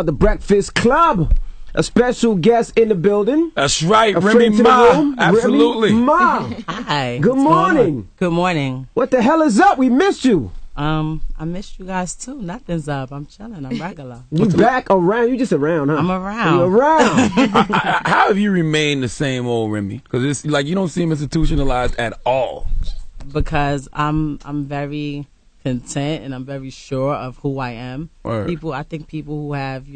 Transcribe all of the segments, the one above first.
The Breakfast Club. A special guest in the building. That's right, Remy Ma. Absolutely. Remy Ma. Hi. Good morning. Good morning. What the hell is up? We missed you. I missed you guys too. Nothing's up. I'm chilling. I'm regular. You back around? You just around, huh? I'm around. You around. How have you remained the same old Remy? Because it's like you don't seem institutionalized at all. Because I'm very content and I'm very sure of who I am. Word. I think people who have,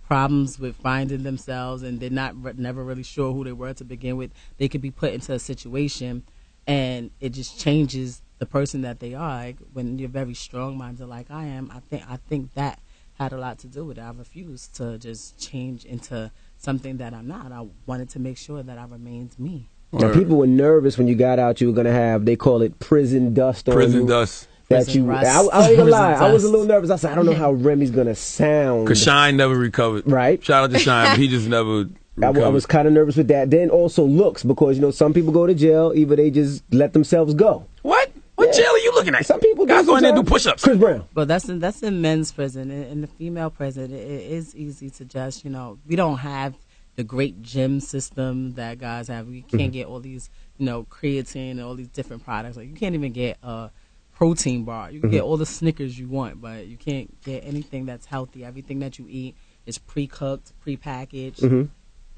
problems with finding themselves and they're never really sure who they were to begin with, they could be put into a situation and it just changes the person that they are. Like when you're very strong-minded like I am, I think that had a lot to do with it. I refused to just change into something that I'm not. I wanted to make sure that I remained me. Now, people were nervous when you got out. You were going to have, they call it prison dust on you. Prison dust. That Prison you, rust. I ain't gonna lie. Prison I was a dust. little nervous. I said, I don't know how Remy's gonna sound. Because Shine never recovered. Right. Shout out to Shine, but he just never recovered. I was kind of nervous with that. Then also looks, because some people go to jail, either they just let themselves go. What? What jail are you looking at? Some people guys go in there and do push-ups. Chris Brown. But that's in men's prison. In the female prison, it is easy to just, we don't have the great gym system that guys have. We can't get all these, creatine and all these different products. Like you can't even get a protein bar. You can get all the Snickers you want, but you can't get anything that's healthy. Everything that you eat is pre-cooked, pre-packaged.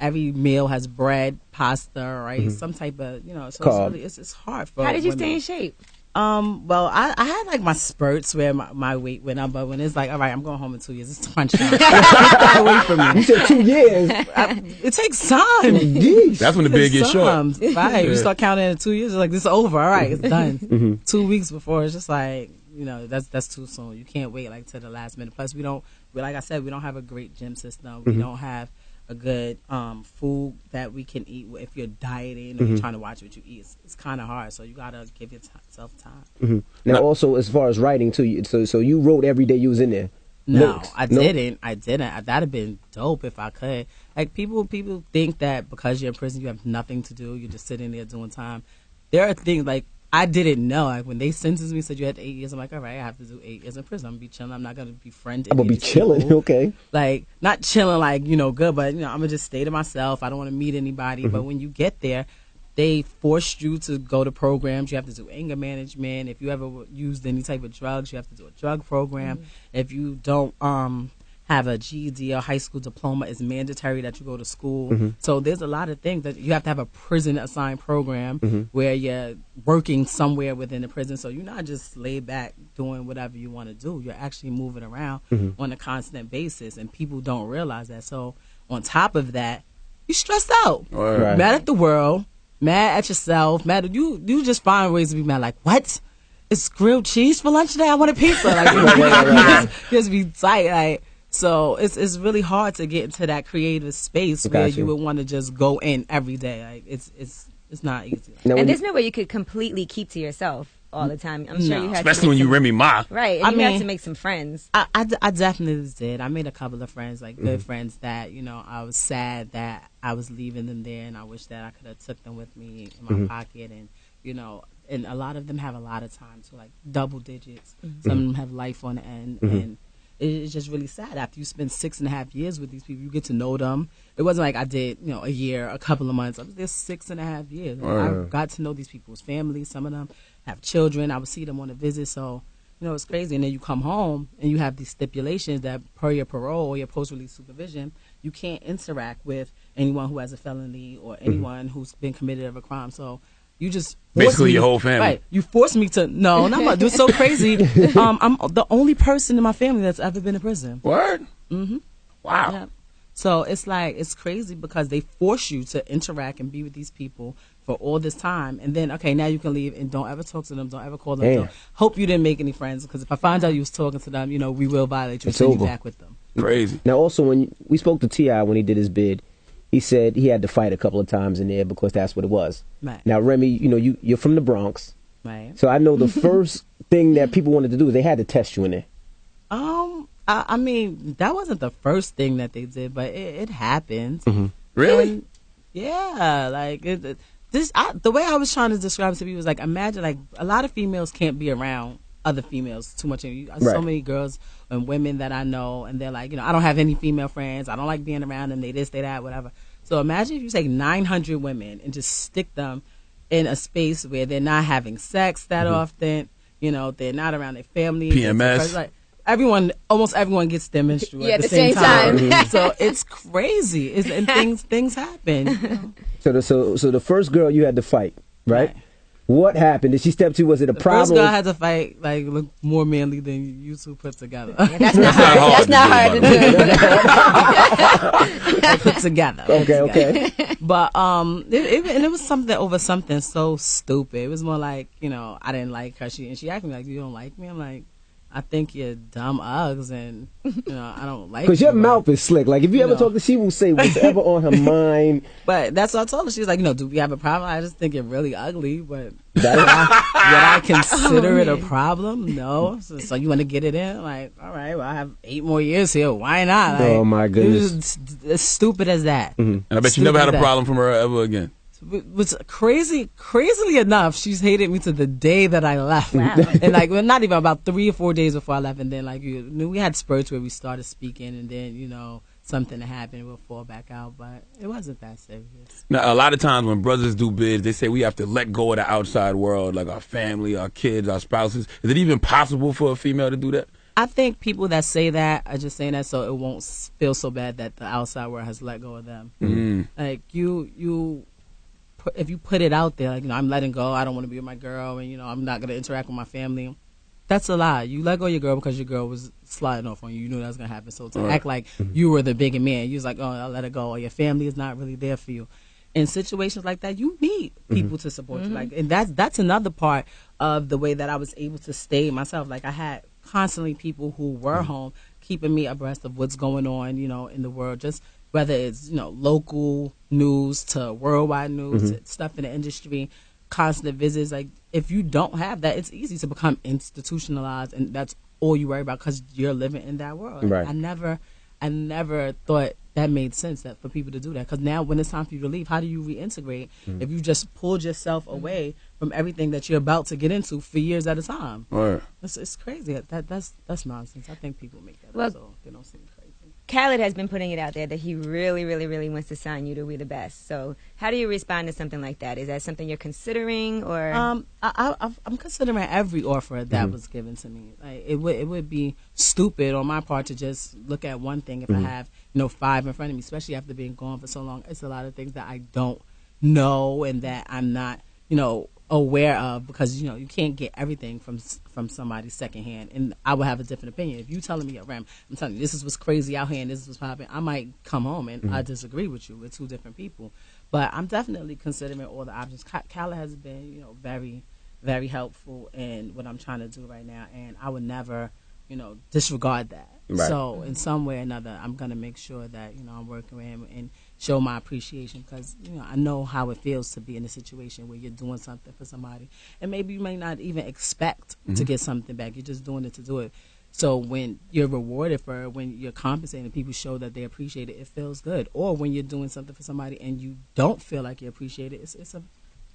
Every meal has bread, pasta, right? Some type of, so it's hard for How did you women. stay in shape? Well, I had like my spurts where my weight went up, but when it's like, all right, I'm going home in 2 years, it's crunch time. Stay away from me. You said 2 years. It takes time. Jeez. That's when the bid gets short. Right. Yeah. You start counting in 2 years, it's like, this is over. All right, it's done. 2 weeks before, it's just like, that's too soon. You can't wait like to the last minute. Plus, like I said, we don't have a great gym system. We don't have a good food that we can eat if you're dieting or you're trying to watch what you eat. It's kind of hard, so you gotta give yourself time. Now, also as far as writing too, so you wrote every day you was in there. No, Lyrics. I didn't. That'd have been dope if I could. Like people think that because you're in prison, you have nothing to do. You're just sitting there doing time. There are things like I didn't know. Like when they sentenced me, said you had 8 years. I'm like, all right, I have to do 8 years in prison. I'm gonna be chilling. I'm not gonna be friendly. I'm gonna be chilling. Okay. Like not chilling, like good, but I'm gonna just stay to myself. I don't want to meet anybody. But when you get there, they force you to go to programs. You have to do anger management. If you ever used any type of drugs, you have to do a drug program. If you don't have a GED or high school diploma, it's mandatory that you go to school. So there's a lot of things that you have to have a prison assigned program where you're working somewhere within the prison. So you're not just laid back doing whatever you want to do. You're actually moving around on a constant basis, and people don't realize that. So on top of that, you're stressed out, Right. mad at the world, mad at yourself, mad at you just find ways to be mad. Like, what? It's grilled cheese for lunch today? I want a pizza. Like, just be tight. Like, so it's really hard to get into that creative space where you would want to just go in every day. Like, it's not easy. Now, And there's no way you could completely keep to yourself all the time. I'm sure you had Especially to when make you some, Remy Ma. right. And you had to make some friends. I definitely did. I made a couple of friends, like good friends that, I was sad that I was leaving them there, and I wish that I could have took them with me in my pocket. And, and a lot of them have a lot of time, so like double digits. Some of them have life on the end. And it's just really sad. After you spend 6.5 years with these people, you get to know them. It wasn't like I did, a year, a couple of months. I was there 6.5 years. I got to know these people's families. Some of them have children. I would see them on a visit. So, it's crazy. And then you come home and you have these stipulations that per your parole or your post-release supervision, you can't interact with anyone who has a felony or anyone who's been committed of a crime. So you just Basically your whole family. Right. You forced me to. No, not much. It was so crazy. I'm the only person in my family that's ever been in prison. Word? Mm-hmm. Wow. Yeah. So it's like, it's crazy because they force you to interact and be with these people for all this time. And then, okay, now you can leave and don't ever talk to them. Don't ever call them. Don't, hope you didn't make any friends, because if I find out you was talking to them, we will violate you and send you back with them. Crazy. Now, also, when we spoke to T.I. when he did his bid, he said he had to fight a couple of times in there because that's what it was. Right. Now, Remy, you're from the Bronx. Right. So I know the first thing that people wanted to do, they had to test you in there. I mean, that wasn't the first thing that they did, but it happened. Really? And yeah, like the way I was trying to describe it to people was like, imagine like a lot of females can't be around other females too much. Right. So many girls and women that I know, and they're like, I don't have any female friends. I don't like being around them. They this, they that, whatever. So imagine if you take 900 women and just stick them in a space where they're not having sex that often. They're not around their family. PMS. Like, almost everyone gets their menstrual Yeah, at the same time. time. So it's crazy. And things happen. So the first girl you had to fight, right? What happened? Did she step to? Was it a problem? First girl had to fight look more manly than you two put together. Yeah, that's not hard to do. Put together. Okay. But it was something over something so stupid. It was more like I didn't like her. She asked me like, "You don't like me?" I'm like, I think you're dumb Uggs, and I don't like. Because your mouth is slick. Like if you ever talk to, she will say whatever on her mind. But that's what I told her. She was like, do we have a problem? I just think you're really ugly, but would I consider it a problem? No. So you want to get it in? Like, all right, well, I have 8 more years here. Why not? Like, oh my goodness, it's as stupid as that. And I bet you never had a problem from her ever again. Was crazily enough, she's hated me to the day that I left. Wow. And not even about 3 or 4 days before I left, and then we had spurts where we started speaking, and then something happened, we'll fall back out, but it wasn't that serious. Now, a lot of times when brothers do bids, they say we have to let go of the outside world, like our family, our kids, our spouses. Is it even possible for a female to do that? I think people that say that are just saying that so it won't feel so bad that the outside world has let go of them. Like if you put it out there, like, I'm letting go, I don't want to be with my girl, and, I'm not going to interact with my family, that's a lie. You let go of your girl because your girl was sliding off on you. You knew that was going to happen. So to act like you were the bigger man, you was like, oh, I'll let it go, or your family is not really there for you. In situations like that, you need people to support you. And that's another part of the way that I was able to stay myself. Like, I had constantly people who were home keeping me abreast of what's going on, in the world, just whether it's, local news to worldwide news, to stuff in the industry, constant visits. Like, if you don't have that, it's easy to become institutionalized, and that's all you worry about because you're living in that world. Right. I never thought that made sense that for people to do that, because now when it's time for you to leave, how do you reintegrate if you just pulled yourself away from everything that you're about to get into for years at a time? Right. It's crazy. That's nonsense. I think people make that up, so they don't seem crazy. Khaled has been putting it out there that he really, really, really wants to sign you to We the Best. So how do you respond to something like that? Is that something you're considering, or? I'm considering every offer that was given to me. Like, it would be stupid on my part to just look at one thing if I have 5 in front of me, especially after being gone for so long. It's a lot of things that I don't know and that I'm not aware of, because you can't get everything from somebody secondhand, and I would have a different opinion. If you telling me, Ram, I'm telling you this is what's crazy out here and this is what's popping, I might come home and I disagree with you. We're two different people, but I'm definitely considering all the options. Khaled has been very, very helpful in what I'm trying to do right now, and I would never disregard that. Right. So in some way or another, I'm gonna make sure that I'm working with him and show my appreciation, because I know how it feels to be in a situation where you're doing something for somebody, and maybe you may not even expect to get something back. You're just doing it to do it. So when you're rewarded for it, when you're compensating, people show that they appreciate it, it feels good. Or when you're doing something for somebody and you don't feel like you appreciate it, it's a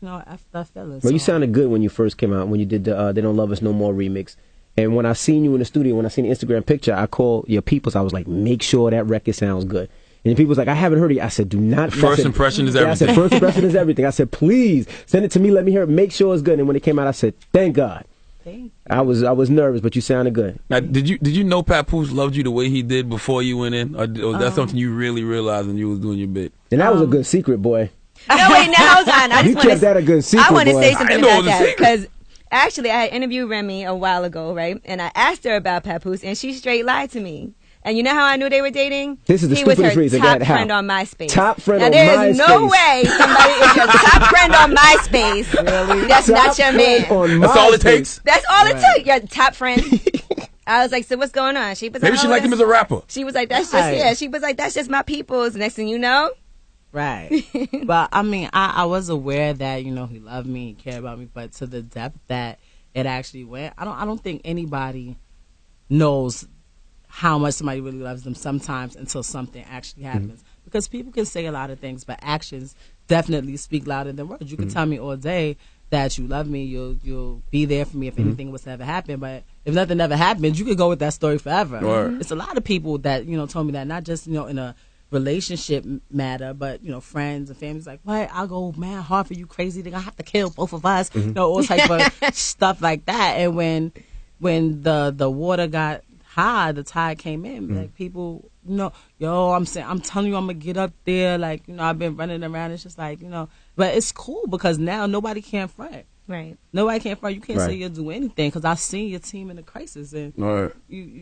that feeling. Well, you sounded good when you first came out, when you did the They Don't Love Us No More remix. And when I seen you in the studio, when I seen the Instagram picture, I called your peoples. I was like, make sure that record sounds good. And the people was like, I haven't heard it. I said, do not. First impression is everything. I said, first impression is everything. I said, please send it to me. Let me hear it. Make sure it's good. And when it came out, I said, thank God. Thank you. I was nervous, but you sounded good. Now, did you know Papoose loved you the way he did before you went in, or was that something you really realized when you was doing your bit? And that was a good secret, boy. No, wait, now hold on. I You just kept that a good secret, I want to boy. say something I know it about was a that, secret. because actually I interviewed Remy a while ago, right? And I asked her about Papoose, and she straight lied to me. And you know how I knew they were dating? This is the he was stupidest her reason. top How? friend on MySpace. Top friend now, on there is no MySpace. way somebody is your top friend on MySpace. Really? That's Top not your friend man. on That's all it MySpace. takes. That's all it took. Your top friend. I was like, so what's going on? She was Maybe like, she oh, liked him as a rapper. She was like, that's Right. just She was like, that's just my people's. Next thing you know, Right. But I mean, I was aware that he loved me, he cared about me, but to the depth that it actually went, I don't think anybody knows how much somebody really loves them sometimes until something actually happens. Because people can say a lot of things, but actions definitely speak louder than words. You can tell me all day that you love me, you'll be there for me if anything was to ever happen. But if nothing ever happens, you could go with that story forever. It's a lot of people that told me that, not just in a relationship matter, but friends and families like, what? I'll go mad hard for you, crazy thing. I have to kill both of us, all type of stuff like that. And when the water got high, the tide came in. Like people, I'm telling you, I'm gonna get up there. Like I've been running around. It's just like but it's cool because now nobody can front. Right. Nobody can front. You can't say you'll do anything because I've seen your team in a crisis and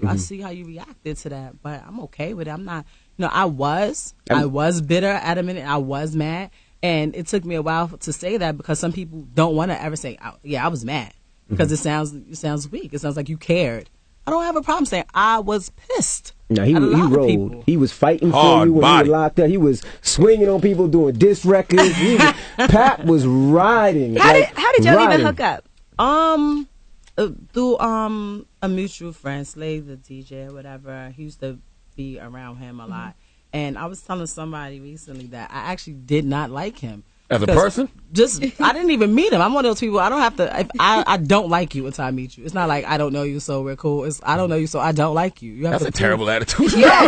I see how you reacted to that. But I'm okay with it. I'm not. I was bitter at a minute. I was mad, and it took me a while to say that because some people don't want to ever say, "Yeah, I was mad," because it sounds weak. It sounds like you cared. I don't have a problem saying I was pissed. No, he rolled. He was fighting for you when you were locked up. He was swinging on people, doing diss records. Pat was riding. How did y'all even hook up? Through a mutual friend, Slade, the DJ or whatever. He used to be around him a lot, and I was telling somebody recently that I actually did not like him. As a person? I didn't even meet him. I'm one of those people, I don't have to, if I don't like you until I meet you. It's not like I don't know you so we're cool. It's I don't know you so I don't like you. That's a terrible attitude. Yeah.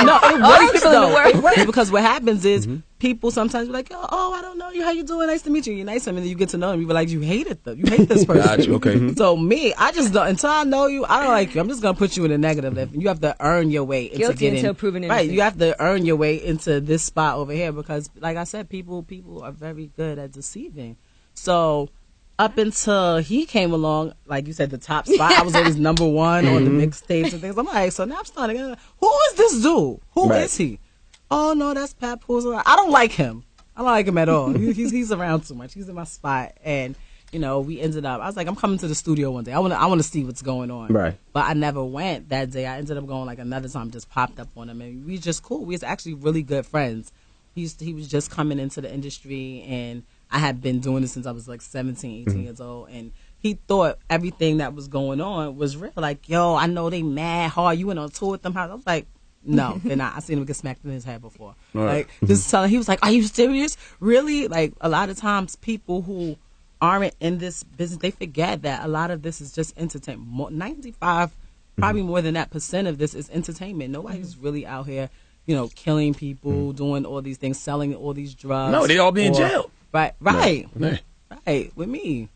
No, it works though. It works because what happens is people sometimes be like, I don't know you. How you doing? Nice to meet you. You're nice to me. And then you get to know him. You be like, you hate this person. Gotcha, okay. So me, I just don't, until I know you, I don't like you. I'm just going to put you in a negative lift. You have to earn your way into Guilty getting. Until proven innocent. Right. You have to earn your way into this spot over here because, like I said, people are very good at deceiving. So up until he came along, like you said, the top spot, I was always number one on the mixtapes and things. I'm like, so now I'm starting to, who is this dude? Who is he? Oh, no, that's Pat Pools. I don't like him. I don't like him at all. He's around too much. He's in my spot. And, we ended up, I was like, I'm coming to the studio one day. I want to see what's going on. Right. But I never went that day. I ended up going like another time, just popped up on him. And we just cool. We was actually really good friends. He was just coming into the industry, and I had been doing this since I was like 17, 18 years old. And he thought everything that was going on was real. Like, yo, I know they mad hard. You went on tour with them. I was like, no, they're not. I seen him get smacked in his head before. Right. Like, just telling, he was like, are you serious? Really? Like, a lot of times people who aren't in this business, they forget that a lot of this is just entertainment. 95, probably more than that % of this is entertainment. Nobody's really out here, killing people, doing all these things, selling all these drugs. No, they all be in jail. Right. Right, with me.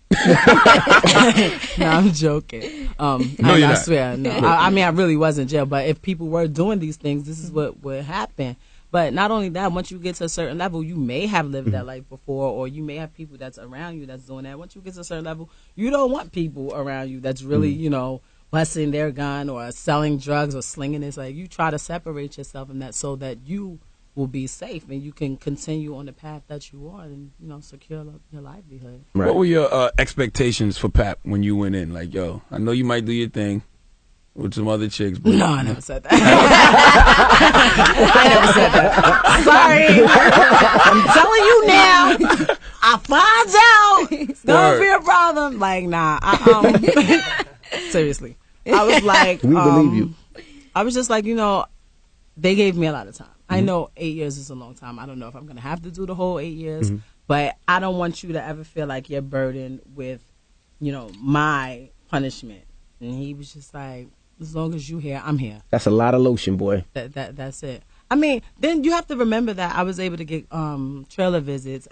No, I'm joking. I swear. No, I mean, I really was in jail. But if people were doing these things, this is what would happen. But not only that, once you get to a certain level, you may have lived that life before, or you may have people that's around you that's doing that. Once you get to a certain level, you don't want people around you that's really, busting their gun or selling drugs or slinging this. Like, you try to separate yourself from that so that you will be safe and you can continue on the path that you are and secure your livelihood. Right. What were your expectations for Pap when you went in? Like, yo, I know you might do your thing with some other chicks, but no, I never said that. I never said that. Sorry, I'm telling you now. I find out it's gonna be a problem. Like, nah. Seriously, I was like, we believe you. I was just like, they gave me a lot of time. I know 8 years is a long time. I don't know if I'm going to have to do the whole 8 years, but I don't want you to ever feel like you're burdened with, my punishment. And he was just like, as long as you here, I'm here. That's a lot of lotion, boy. That's it. I mean, then you have to remember that I was able to get trailer visits.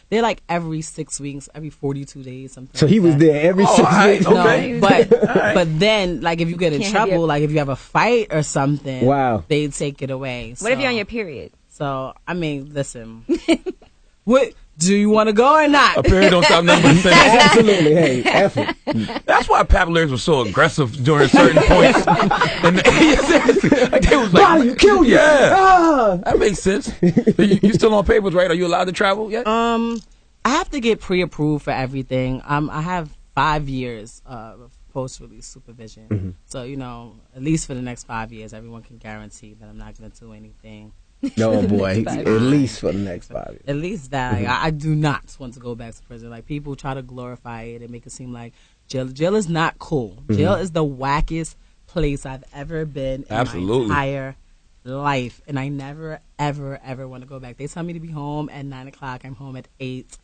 They're like every 6 weeks, every 42 days, something. So he was there every 6 weeks. Okay. No, but then, like, if you get in trouble, like if you have a fight or something, they take it away. What if you're on your period? So, I mean, listen. What? Do you want to go or not? A period don't stop nothing but Absolutely. Hey, effort. That's why Pap lyrics were so aggressive during certain points. And like they was like, you killed you. Yeah. That makes sense. You still on papers, right? Are you allowed to travel yet? I have to get pre-approved for everything. I have 5 years of post-release supervision. So, at least for the next 5 years, everyone can guarantee that I'm not going to do anything. No, boy. At least for the next 5 years. At least that. I do not want to go back to prison. Like, people try to glorify it and make it seem like jail is not cool. Jail is the wackest place I've ever been in my entire life. And I never, ever, ever want to go back. They tell me to be home at 9 o'clock. I'm home at 8.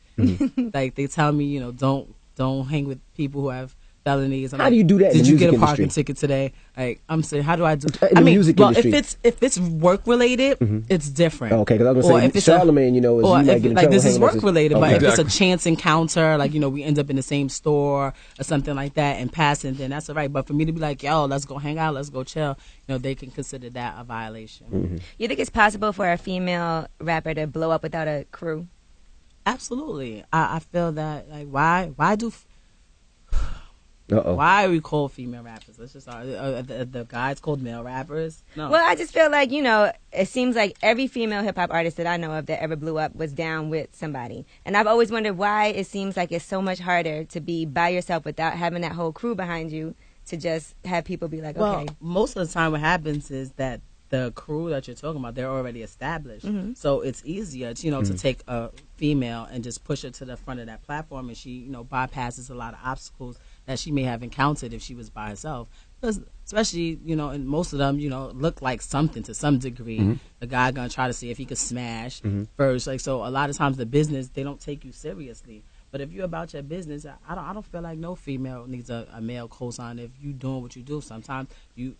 Like they tell me, you know, don't hang with people who have felonies. How do you do that in the Did you music get a parking industry? ticket today? Like I'm saying, how do I do? In the music well, industry. if it's work related, it's different. Okay, because I was going to say, Charlamagne, you know, is or you might if, get in like trouble this is hanging work with related, okay. but if Exactly. it's a chance encounter, like, you know, we end up in the same store or something like that and passing, then that's all right. But for me to be like, yo, let's go hang out, let's go chill, you know, they can consider that a violation. You think it's possible for a female rapper to blow up without a crew? Absolutely. I feel that, like, why Uh-oh. why are we called female rappers? Let's just the guys called male rappers. No. Well, I just feel like, you know, it seems like every female hip-hop artist that I know of that ever blew up was down with somebody. And I've always wondered why it seems like it's so much harder to be by yourself without having that whole crew behind you to just have people be like, Well, okay. most of the time what happens is that the crew that you're talking about, they're already established. So it's easier, to, you know, to take a female and just push her to the front of that platform, and she, you know, bypasses a lot of obstacles that she may have encountered if she was by herself. Because especially, you know, and most of them, you know, look like something to some degree. The guy gonna try to see if he could smash first. Like, so a lot of times the business, they don't take you seriously. But if you're about your business, I don't feel like no female needs a male cosign if you doing what you do. Sometimes you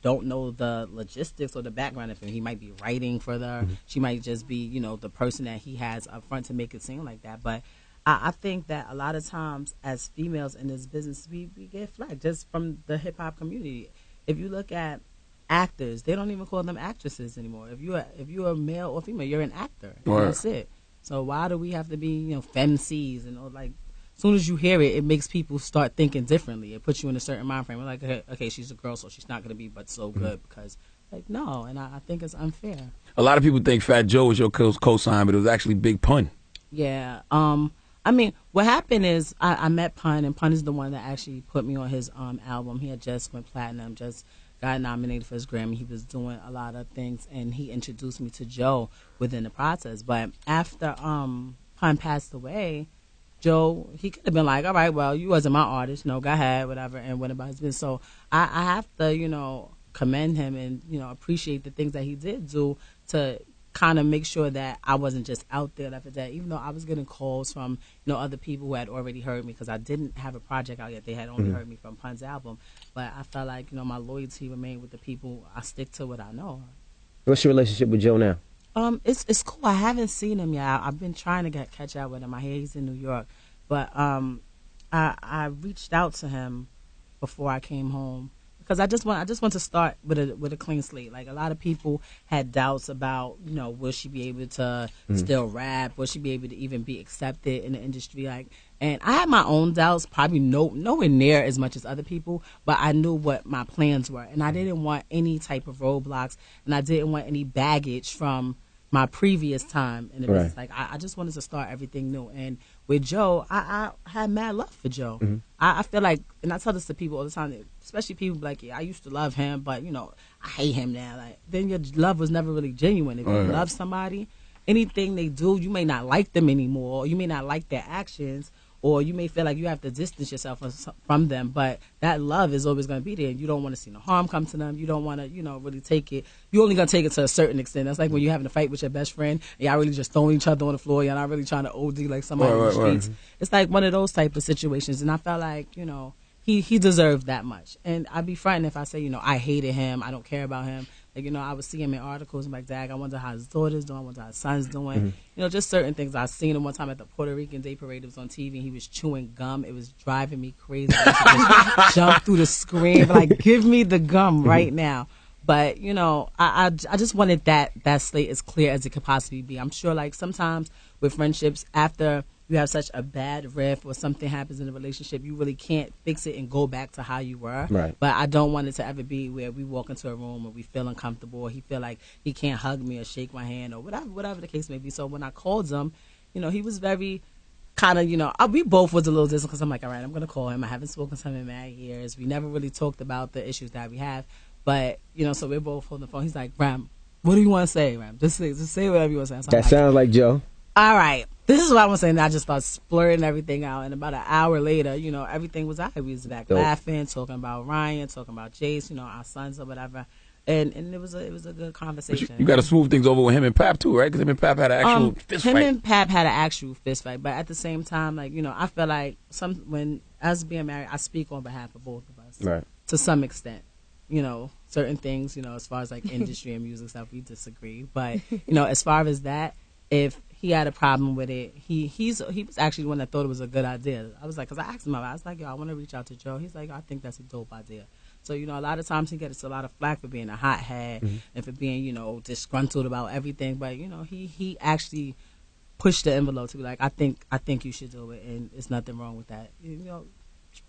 don't know the logistics or the background of him. He might be writing for her. She might just be, you know, the person that he has up front to make it seem like that. But I think that a lot of times as females in this business, we get flagged just from the hip hop community. If you look at actors, they don't even call them actresses anymore. If you're a male or female, you're an actor. And that's it. So why do we have to be, you know, femcees and all, like, as soon as you hear it, it makes people start thinking differently. It puts you in a certain mind frame. We're like, okay, she's a girl, so she's not going to be but so good because, like, no. And I think it's unfair. A lot of people think Fat Joe was your co-sign, but it was actually Big Pun. Yeah. I mean, what happened is I met Pun, and Pun is the one that actually put me on his album. He had just went platinum, just got nominated for his Grammy. He was doing a lot of things, and he introduced me to Joe within the process. But after Pun passed away, Joe, he could have been like, all right, well, you wasn't my artist, no, go ahead, whatever, and went about his business. So I have to, you know, commend him and, you know, appreciate the things that he did do to kind of make sure that I wasn't just out there left for dead, even though I was getting calls from, you know, other people who had already heard me because I didn't have a project out yet. They had only heard me from Pun's album. But I felt like, you know, my loyalty remained with the people. I stick to what I know. What's your relationship with Joe now? It's cool. I haven't seen him yet. I've been trying to catch up with him. I hear he's in New York. But I reached out to him before I came home. Because I just want to start with a clean slate. Like, a lot of people had doubts about, you know, will she be able to still rap? Will she be able to even be accepted in the industry? Like, and I had my own doubts, probably nowhere near as much as other people, but I knew what my plans were, and I didn't want any type of roadblocks, and I didn't want any baggage from my previous time in the business. Like, I just wanted to start everything new. And with Joe, I had mad love for Joe. I feel like, and I tell this to people all the time, especially people like, yeah, I used to love him, but, you know, I hate him now. Like, then your love was never really genuine. If you love somebody, anything they do, you may not like them anymore, or you may not like their actions, or you may feel like you have to distance yourself from them, but that love is always going to be there, and you don't want to see no harm come to them. You don't want to, you know, really take it. You're only going to take it to a certain extent. That's like when you're having a fight with your best friend, and y'all really just throwing each other on the floor. You're not really trying to OD like somebody in the streets. It's like one of those type of situations, and I felt like, you know, he deserved that much. And I'd be frightened if I say, you know, I hated him, I don't care about him. Like, you know, I would see him in articles, and like, Dag, I wonder how his daughter's doing, I wonder how his son's doing. You know, just certain things. I seen him one time at the Puerto Rican Day Parade. It was on TV, and he was chewing gum. It was driving me crazy. I used to just jump through the screen, like, give me the gum right now. But, you know, I just wanted that slate as clear as it could possibly be. I'm sure, like, sometimes with friendships, after you have such a bad riff or something happens in a relationship, you really can't fix it and go back to how you were. Right. But I don't want it to ever be where we walk into a room and we feel uncomfortable, or he feel like he can't hug me or shake my hand or whatever the case may be. So when I called him, you know, he was very kind of, you know, we both was a little distant because I'm like, all right, I'm going to call him. I haven't spoken to him in many years. We never really talked about the issues that we have. But, you know, so we're both holding the phone. He's like, Ram, what do you want to say, Ram? Just say whatever you want to say. So That sounds like Joe. All right, this is what I'm saying. I just started splurting everything out, and about an hour later, you know, everything was out. We was back laughing, talking about Ryan, talking about Jace, you know, our sons or whatever. And it was a good conversation. You got to smooth things over with him and Pap too, right? Because him and Pap had an actual fist fight. Him and Pap had an actual fist fight, but at the same time, like, you know, I feel like when us being married, I speak on behalf of both of us, Right. to some extent. You know, certain things, you know, as far as like industry and music stuff, we disagree. But you know, as far as that, if he had a problem with it, he was actually the one that thought it was a good idea. I was like, because I asked him, I was like, yo, I want to reach out to Joe. He's like, I think that's a dope idea. So, you know, a lot of times he gets a lot of flack for being a hothead and for being, you know, disgruntled about everything. But, you know, he actually pushed the envelope to be like, I think you should do it, and there's nothing wrong with that. You know,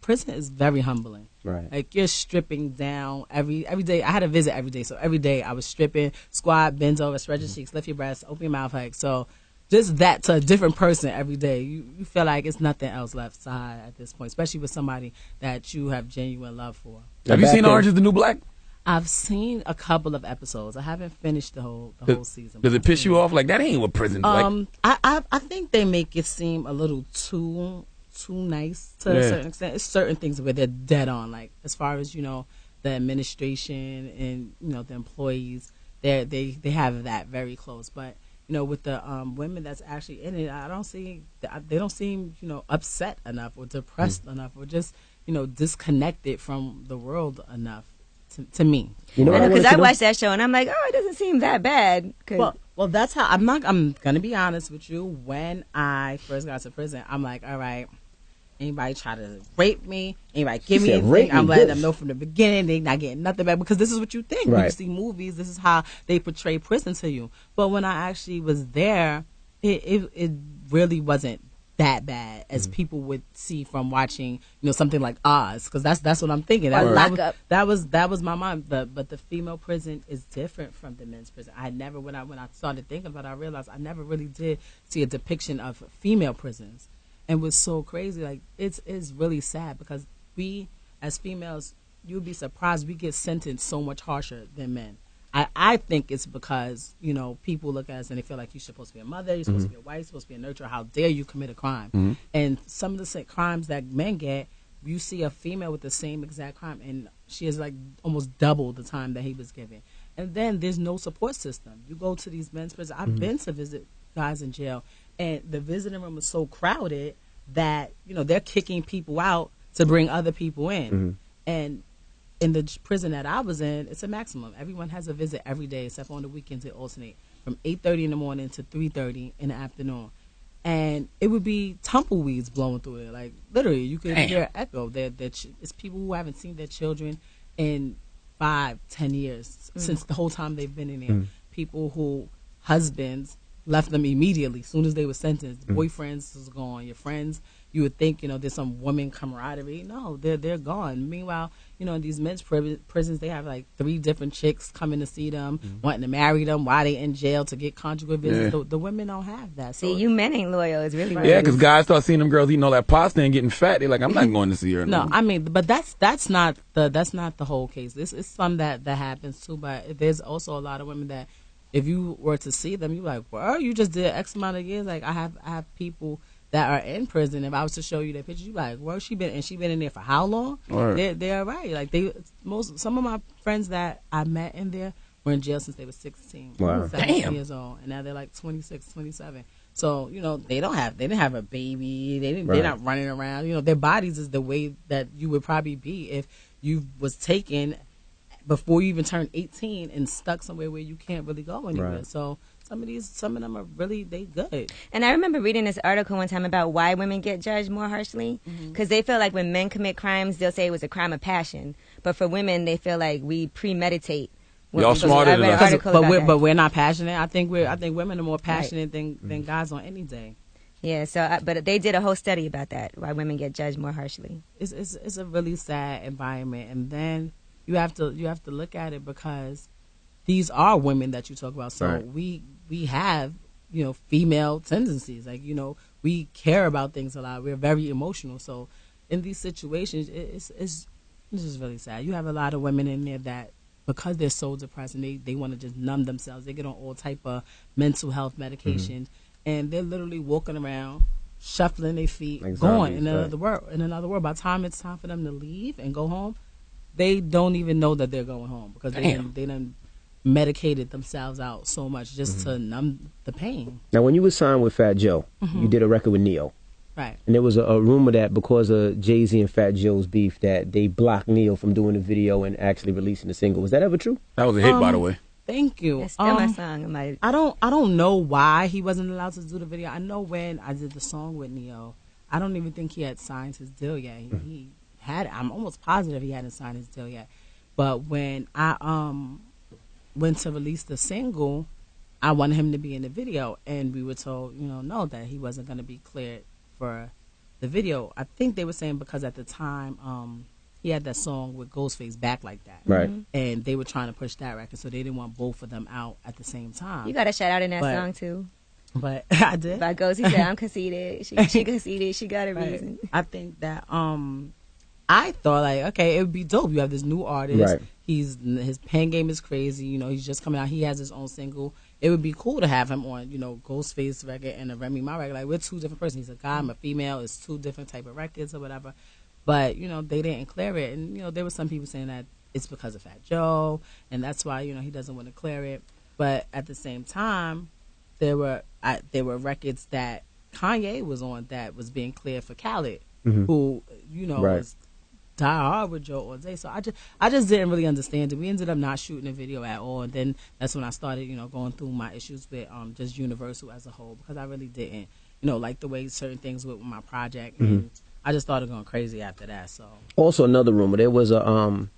prison is very humbling. Right. Like, you're stripping down every day. I had to visit every day. So every day I was stripping, squat, bends over, spread your cheeks, lift your breasts, open your mouth. Like, so just that to a different person every day. You feel like it's nothing else left side at this point, especially with somebody that you have genuine love for. Have you seen Orange is the New Black? I've seen a couple of episodes. I haven't finished the whole season. Does it piss you off? Like, that ain't what prison's like. I think they make it seem a little too nice to a certain extent. It's certain things where they're dead on. Like, as far as, you know, the administration and, you know, the employees, they have that very close. But, you know, with the women that's actually in it, they don't seem, you know, upset enough or depressed enough or just, you know, disconnected from the world enough to me. You know, because I watched that show and I'm like, oh, it doesn't seem that bad. Well, that's how I'm gonna be honest with you. When I first got to prison, I'm like, all right, anybody try to rape me, anybody give me anything, I'm letting them know from the beginning they not getting nothing back, because this is what you think. Right. You see movies, this is how they portray prison to you. But when I actually was there, it really wasn't that bad as people would see from watching, you know, something like Oz, because that's what I'm thinking. That was my mind. But the female prison is different from the men's prison. I never, when I started thinking about it, I realized I never really did see a depiction of female prisons, and was so crazy. Like, it's really sad, because we as females, you'd be surprised, we get sentenced so much harsher than men. I think it's because, you know, people look at us and they feel like you're supposed to be a mother, you're supposed to be a wife, you're supposed to be a nurturer. How dare you commit a crime? And some of the same crimes that men get, you see a female with the same exact crime, and she has like almost double the time that he was given. And then there's no support system. You go to these men's prisons. I've been to visit guys in jail, and the visiting room is so crowded that, you know, they're kicking people out to bring other people in. And in the prison that I was in, it's a maximum. Everyone has a visit every day, except on the weekends. It alternate from 8:30 in the morning to 3:30 in the afternoon, and it would be tumbleweeds blowing through it. Like, literally, you could hear echo. It's people who haven't seen their children in 5-10 years since the whole time they've been in there. People who husbands left them immediately as soon as they were sentenced. Boyfriends was gone. Your friends, you would think, you know, there's some woman camaraderie. No, they're gone. Meanwhile, you know, in these men's prisons, they have like 3 different chicks coming to see them, wanting to marry them while they in jail to get conjugal visits. The women don't have that. So, see, you men ain't loyal. It's really yeah, because guys start seeing them girls eating all that pasta and getting fat. They're like, I'm not going to see her. No, I mean, but that's not the whole case. This is some that happens too. But there's also a lot of women that, if you were to see them, you're like, well, you just did X amount of years. Like, I have people that are in prison. If I was to show you their pictures, you'd be like, well, she been in there for how long? They're right. Like, some of my friends that I met in there were in jail since they were 16, 17 years old, and now they're like 26, 27. So, you know, they didn't have a baby. They're not running around. You know, their bodies is the way that you would probably be if you was taken before you even turned 18 and stuck somewhere where you can't really go anywhere. So some of them are really, they good. And I remember reading this article one time about why women get judged more harshly, because they feel like when men commit crimes, they'll say it was a crime of passion, but for women, they feel like we premeditate. Y'all smarter than us. But we're not passionate. I think women are more passionate than guys on any day. Yeah, so but they did a whole study about that, why women get judged more harshly. It's a really sad environment, and then you have to look at it, because these are women that you talk about. So we have, you know, female tendencies. Like, you know, we care about things a lot. We're very emotional. So in these situations, it's just really sad. You have a lot of women in there that, because they're so depressed and they want to just numb themselves, they get on all type of mental health medications, and they're literally walking around, shuffling their feet, like going in another world. By the time it's time for them to leave and go home, they don't even know that they're going home because they done medicated themselves out so much just to numb the pain. Now, when you were signed with Fat Joe, you did a record with Neo. Right. And there was a rumor that because of Jay-Z and Fat Joe's beef that they blocked Neo from doing the video and actually releasing the single. Was that ever true? That was a hit, by the way. Thank you. It's still my song. I don't know why he wasn't allowed to do the video. I know when I did the song with Neo, I don't even think he had signed his deal yet. He had. I'm almost positive he hadn't signed his deal yet. But when I went to release the single, I wanted him to be in the video, and we were told, no, that he wasn't going to be cleared for the video. I think they were saying because at the time he had that song with Ghostface, Back Like That, right? And they were trying to push that record, so they didn't want both of them out at the same time. You got a shout out in that song too. But I did. By Ghost, he said, "I'm conceited. She conceited. She got a reason." I think that I thought like, okay, it would be dope. You have this new artist. Right. His pen game is crazy. He's just coming out. He has his own single. It would be cool to have him on, Ghostface record and a Remy Ma record. Like, we're two different persons. He's a guy, I'm a female. It's two different type of records or whatever. But, they didn't clear it. And, there were some people saying that it's because of Fat Joe, and that's why, he doesn't want to clear it. But at the same time, there were records that Kanye was on that was being cleared for Khaled, who, Right. was die hard with Joe all day. So I just didn't really understand it. We ended up not shooting a video at all, and then that's when I started, going through my issues with just Universal as a whole, because I really didn't, like the way certain things went with my project, and I just started going crazy after that. So also another rumor, there was a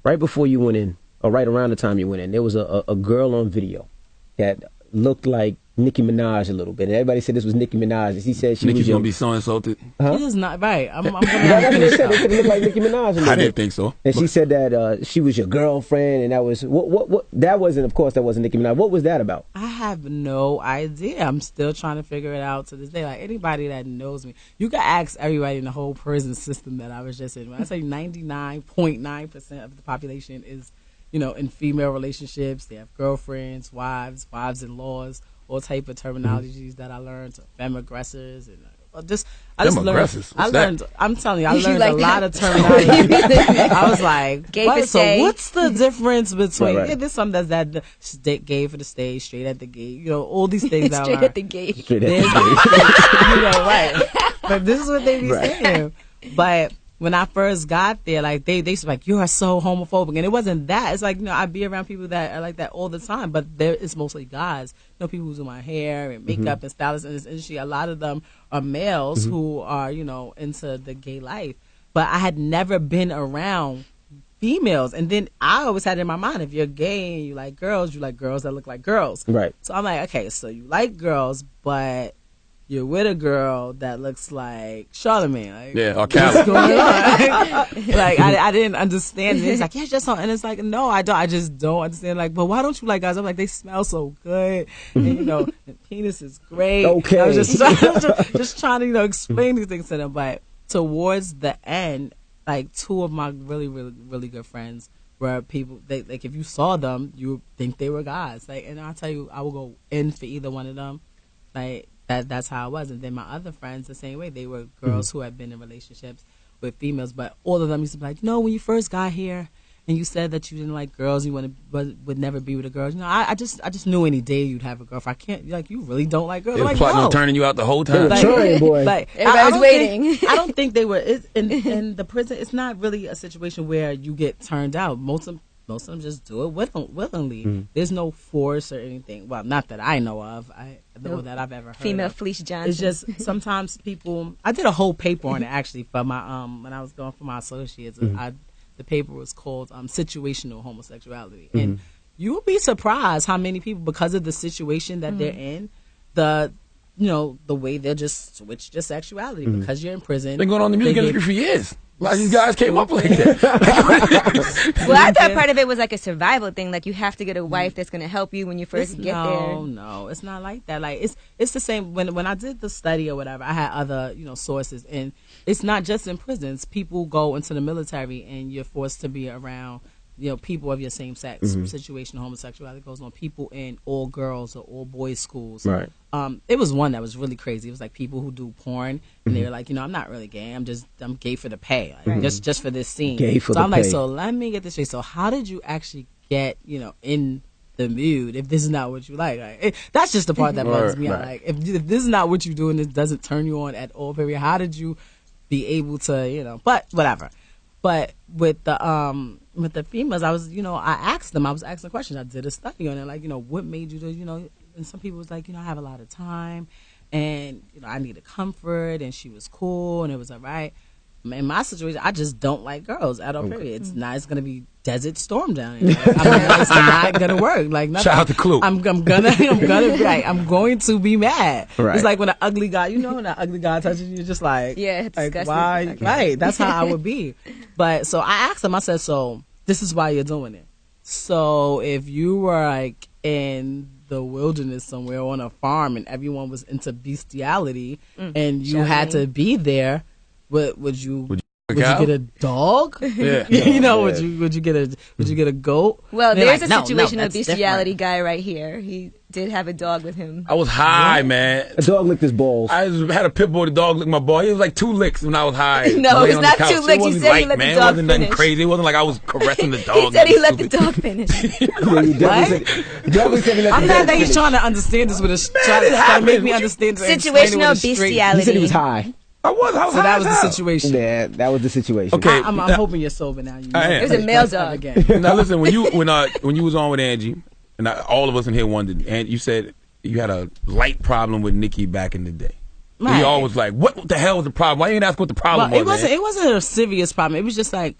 right before you went in, or right around the time you went in, there was a girl on video that looked like Nicki Minaj a little bit, and everybody said this was Nicki Minaj. And she said Nicki's was gonna be so insulted. Huh? It is not right. I'm gonna that's what they said. They said it looked like Nicki Minaj. I didn't think so. And she said that she was your girlfriend, and that was what that wasn't. Of course, that wasn't Nicki Minaj. What was that about? I have no idea. I'm still trying to figure it out to this day. Like, anybody that knows me, you can ask everybody in the whole prison system that I was just in. When I say 99.9% of the population is, in female relationships, they have girlfriends, wives-in-laws, all type of terminologies that I learned, femme aggressors, and I just learned. I'm telling you, I learned a lot of terminology. I was like, so what's the difference between? Right. Yeah, there's some that's that gay for the stage, straight at the gate. All these things. Straight at the gate. Straight at the gate. Right. But this is what they be saying. But when I first got there, like they used to be like, you are so homophobic, and it wasn't that. It's like, I'd be around people that are like that all the time, but it's mostly guys. People who do my hair and makeup and stylists in this industry. A lot of them are males who are, into the gay life. But I had never been around females, and then I always had in my mind, if you're gay and you like girls that look like girls. Right. So I'm like, okay, so you like girls, but you're with a girl that looks like Charlamagne. Like, yeah, or Cali. What's going on? Like, I didn't understand it. It's like, yeah, just so, and it's like, no, I don't. I just don't understand. Like, but why don't you like guys? I'm like, they smell so good, and the penis is great. Okay. I was just trying to explain these things to them. But towards the end, like, two of my really, really, really good friends were people. They, like, if you saw them, you would think they were guys. Like, and I'll tell you, I will go in for either one of them. Like, that's how I was. And then my other friends, the same way. They were girls who had been in relationships with females, but all of them used to be like, when you first got here and you said that you didn't like girls, you would never be with a girl. I just knew any day you'd have a girlfriend. I can't, like, you really don't like girls. They were like, plotting on turning you out the whole time. They were trying, boy. Like, everybody's waiting. I don't think they were. In the prison, it's not really a situation where you get turned out. Most of them just do it willingly. There's no force or anything. Well, not that I know of. That I've ever heard. Female of. Felice Johnson. It's just sometimes people. I did a whole paper on it actually for my when I was going for my associates. The paper was called "Situational Homosexuality," and you would be surprised how many people, because of the situation that they're in, the way they'll just switch their sexuality because you're in prison. Been going on in the music industry for years. A lot of these guys came up like that. Well, I thought part of it was like a survival thing. Like, you have to get a wife that's going to help you when you first get there. No, it's not like that. Like, it's the same. When I did the study or whatever, I had other sources, and it's not just in prisons. People go into the military, and you're forced to be around people of your same sex situation, homosexuality goes on, people in all girls or all boys schools. Right. It was one that was really crazy. It was like people who do porn, and they were like, I'm not really gay. I'm gay for the pay, like, just for this scene. Gay for so the I'm pay. like, so let me get this straight. So how did you actually get, in the mood if this is not what you like? That's just the part that bugs me out. Like, if this is not what you do and this doesn't turn you on at all, period, how did you be able to, but whatever. But with the females, I was, I was asking questions. I did a study on it, like, what made you do, and some people was like, I have a lot of time, and, I needed comfort, and she was cool, and it was all right. In my situation, I just don't like girls at all, period. It's going to be Desert Storm down here. Like, it's not going to work. Like, nothing. Shout out to Clue. I'm going to be mad. Right. It's like when an ugly guy, when an ugly guy touches you, you're just like, it's like, disgusting. why? Okay. Right. That's how I would be. But so I asked him, I said, so this is why you're doing it. So if you were like in the wilderness somewhere on a farm and everyone was into bestiality and you had to be there, would you get a dog? Yeah. Would you get a goat? Well, And they're there's like, a no, situation of that's bestiality different. guy right here. He did have a dog with him. I was high, man. A dog licked his balls. I had a pit bull. The dog licked my ball. It was like 2 licks when I was high. No, laying it's on the not couch. 2 licks. It He wasn't said he right, let the man. dog It wasn't nothing finish. crazy. It wasn't like I was caressing the dog. He said he let the Stupid. dog finish. I'm mad that he's trying to understand this with a trying to make me understand this. Situational He bestiality. said he was high. I was So high that was as the hell. situation. Yeah, that was the situation. Okay. I'm hoping you're sober now. I am. It was a male dog. Again. Now listen, when you was on with Angie, and all of us in here wondered, and you said you had a light problem with Nikki back in the day. Right. We all was like, "What the hell was the problem? Why you didn't ask what the problem was?" It wasn't a serious problem. It was just like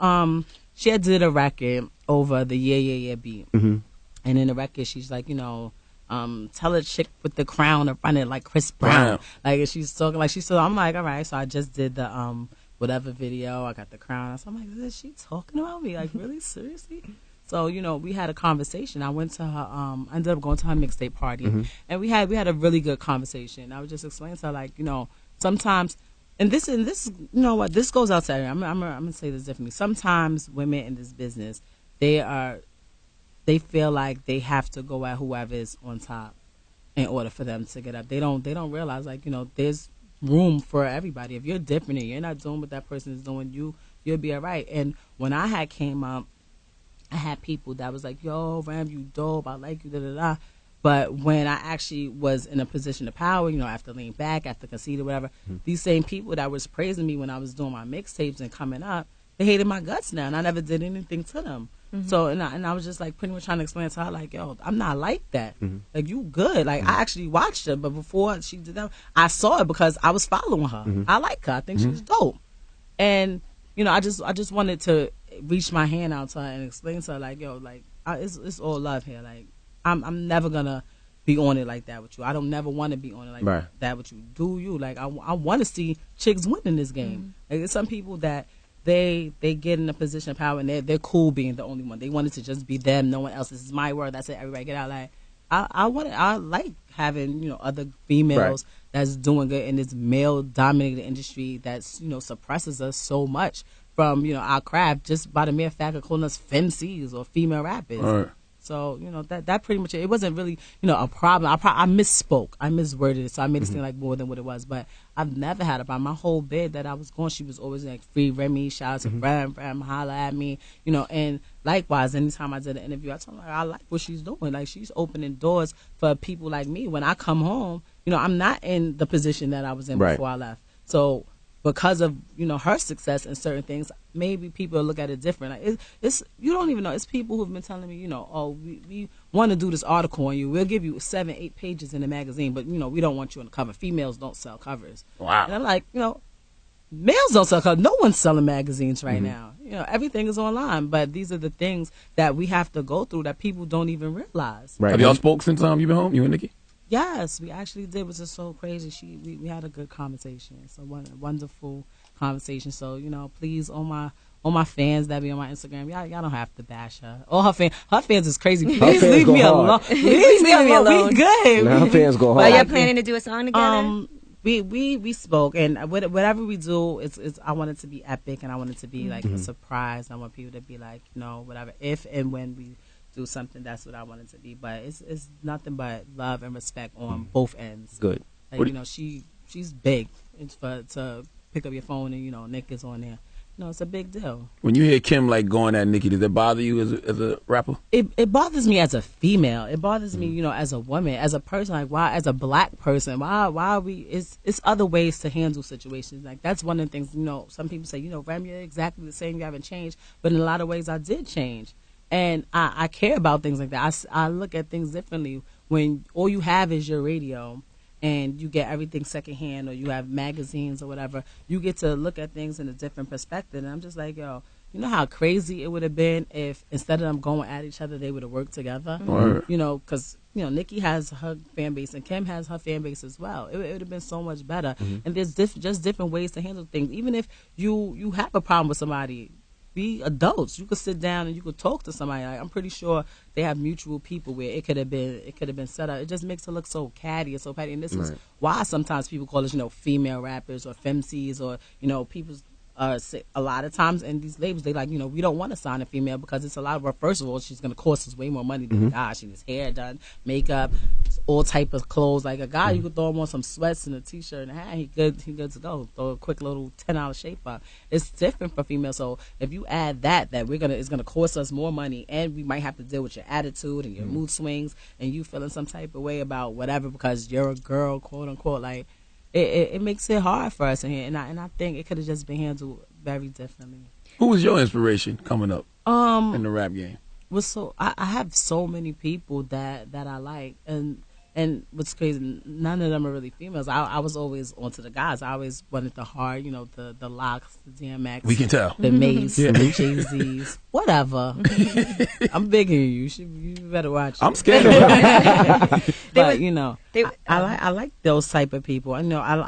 she had did a record over the Yeah beat, and in the record she's like, tell a chick with the crown up running like Chris Brown. Like she's talking like she's. So I'm like, all right. So I just did the whatever video. I got the crown. So I'm like, is she talking about me? Like really seriously? So we had a conversation. I went to her. I ended up going to her mixtape party, and we had a really good conversation. I was just explaining to her like sometimes, and this what this goes out to everyone. I'm gonna say this differently. Sometimes women in this business they feel like they have to go at whoever is on top in order for them to get up. They don't realize like there's room for everybody. If you're different and you're not doing what that person is doing, you'll be all right. And when I had came up, I had people that was like, yo, Ram, you dope. I like you, da-da-da. But when I actually was in a position of power, after lean back, after conceded, whatever, these same people that was praising me when I was doing my mixtapes and coming up, they hated my guts now, and I never did anything to them. So, and I was just like pretty much trying to explain to her, like, yo, I'm not like that. Like, you good. Like, I actually watched her, but before she did that, I saw it because I was following her. I like her. I think she's dope. And, I just wanted to reach my hand out to her and explain to her, like, yo, like, it's all love here. Like, I'm never gonna be on it like that with you. I don't never want to be on it like that with you. Do you? Like, I want to see chicks win in this game. Like, there's some people that they get in a position of power and they're cool being the only one. They wanted to just be them. No one else. This is my word. That's it. Everybody get out. Like, I like having other females that's doing good in this male dominated industry that's suppresses us so much from our craft just by the mere fact of calling us femcees or female rappers. Right. So that pretty much it wasn't really a problem. I misspoke. I misworded it, so I made it seem like more than what it was. But I've never had a problem. My whole bid that I was going, she was always like free Remy. Shout out to Bram, holla at me, and likewise, anytime I did an interview, I told her like, I like what she's doing. Like she's opening doors for people like me. When I come home, I'm not in the position that I was in before I left. So because of her success in certain things, maybe people look at it different. Like it's you don't even know. It's people who've been telling me, oh, we want to do this article on you. We'll give you 7-8 pages in the magazine, but we don't want you on the cover. Females don't sell covers. Wow. And I'm like, males don't sell covers. No one's selling magazines right now. Everything is online. But these are the things that we have to go through that people don't even realize. Right. Have y'all spoke since you been home? You and Nikki? Yes, we actually did. It was just so crazy. We had a good conversation. It's a wonderful conversation. So please, all my fans that be on my Instagram, y'all don't have to bash her. All her fans is crazy. Please leave me alone. Please leave me alone. We good. Now her fans go Are hard. y'all planning to do a song together? we spoke, and whatever we do, it's I want it to be epic, and I want it to be like a surprise. I want people to be like, whatever. If and when we do something, that's what I want it to be. But it's nothing but love and respect on both ends. Good. Like, she's big. It's to pick up your phone and Nick is on there. It's a big deal. When you hear Kim like going at Nicki, does that bother you as a rapper? It bothers me as a female. It bothers me, as a woman, as a person. Like, why, as a black person, why are we? It's other ways to handle situations. Like, that's one of the things. Some people say, Remy, you're exactly the same. You haven't changed, but in a lot of ways, I did change, and I care about things like that. I look at things differently when all you have is your radio. And you get everything secondhand, or you have magazines or whatever. You get to look at things in a different perspective. And I'm just like, yo, you know how crazy it would have been if instead of them going at each other, they would have worked together? Because, Nicki has her fan base and Kim has her fan base as well. It would have been so much better. And there's just different ways to handle things. Even if you have a problem with somebody, be adults. You could sit down and you could talk to somebody. Like, I'm pretty sure they have mutual people where it could have been set up. It just makes it look so catty and so petty. And this is why sometimes people call us, female rappers or femcs or people. A lot of times in these labels, they like, we don't want to sign a female because it's a lot of her. First of all, she's going to cost us way more money than a guy. She needs hair done, makeup, all type of clothes. Like a guy, you could throw him on some sweats and a t-shirt and a hat. He good to go. Throw a quick little $10 shape up. It's different for females. So if you add that it's gonna cost us more money, and we might have to deal with your attitude and your mood swings, and you feeling some type of way about whatever because you're a girl, quote unquote, like. It makes it hard for us in here, and I think it could have just been handled very differently. Who was your inspiration coming up in the rap game? I have so many people that I like, and what's crazy, none of them are really females. I was always onto the guys. I always wanted the hard, the Locks, the DMX. We can tell. The Mace, the Jay-Z's, whatever. I'm bigger than you. You better watch it. I'm scared of them. But, I like those type of people. I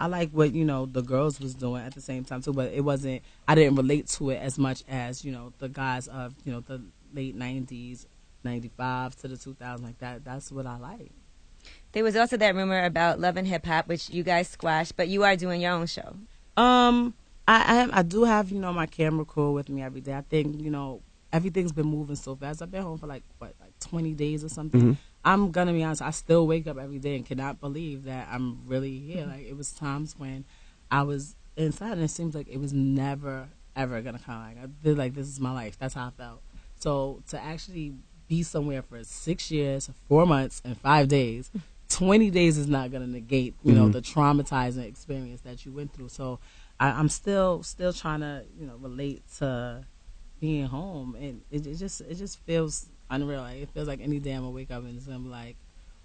like what, the girls was doing at the same time, too. But I didn't relate to it as much as, the guys of, the late 90s, 95 to the 2000s, like that. That's what I like. There was also that rumor about Love and Hip Hop, which you guys squashed, but you are doing your own show. I do have, my camera crew with me every day. I think, everything's been moving so fast. I've been home for like 20 days or something. I'm gonna be honest, I still wake up every day and cannot believe that I'm really here. Like, it was times when I was inside and it seems like it was never ever gonna come. Like, I feel like this is my life. That's how I felt. So to actually be somewhere for 6 years, 4 months, and 5 days, 20 days is not going to negate, the traumatizing experience that you went through. So I'm still trying to, relate to being home, and it just feels unreal. Like, it feels like any day I'm gonna wake up and it's gonna be like,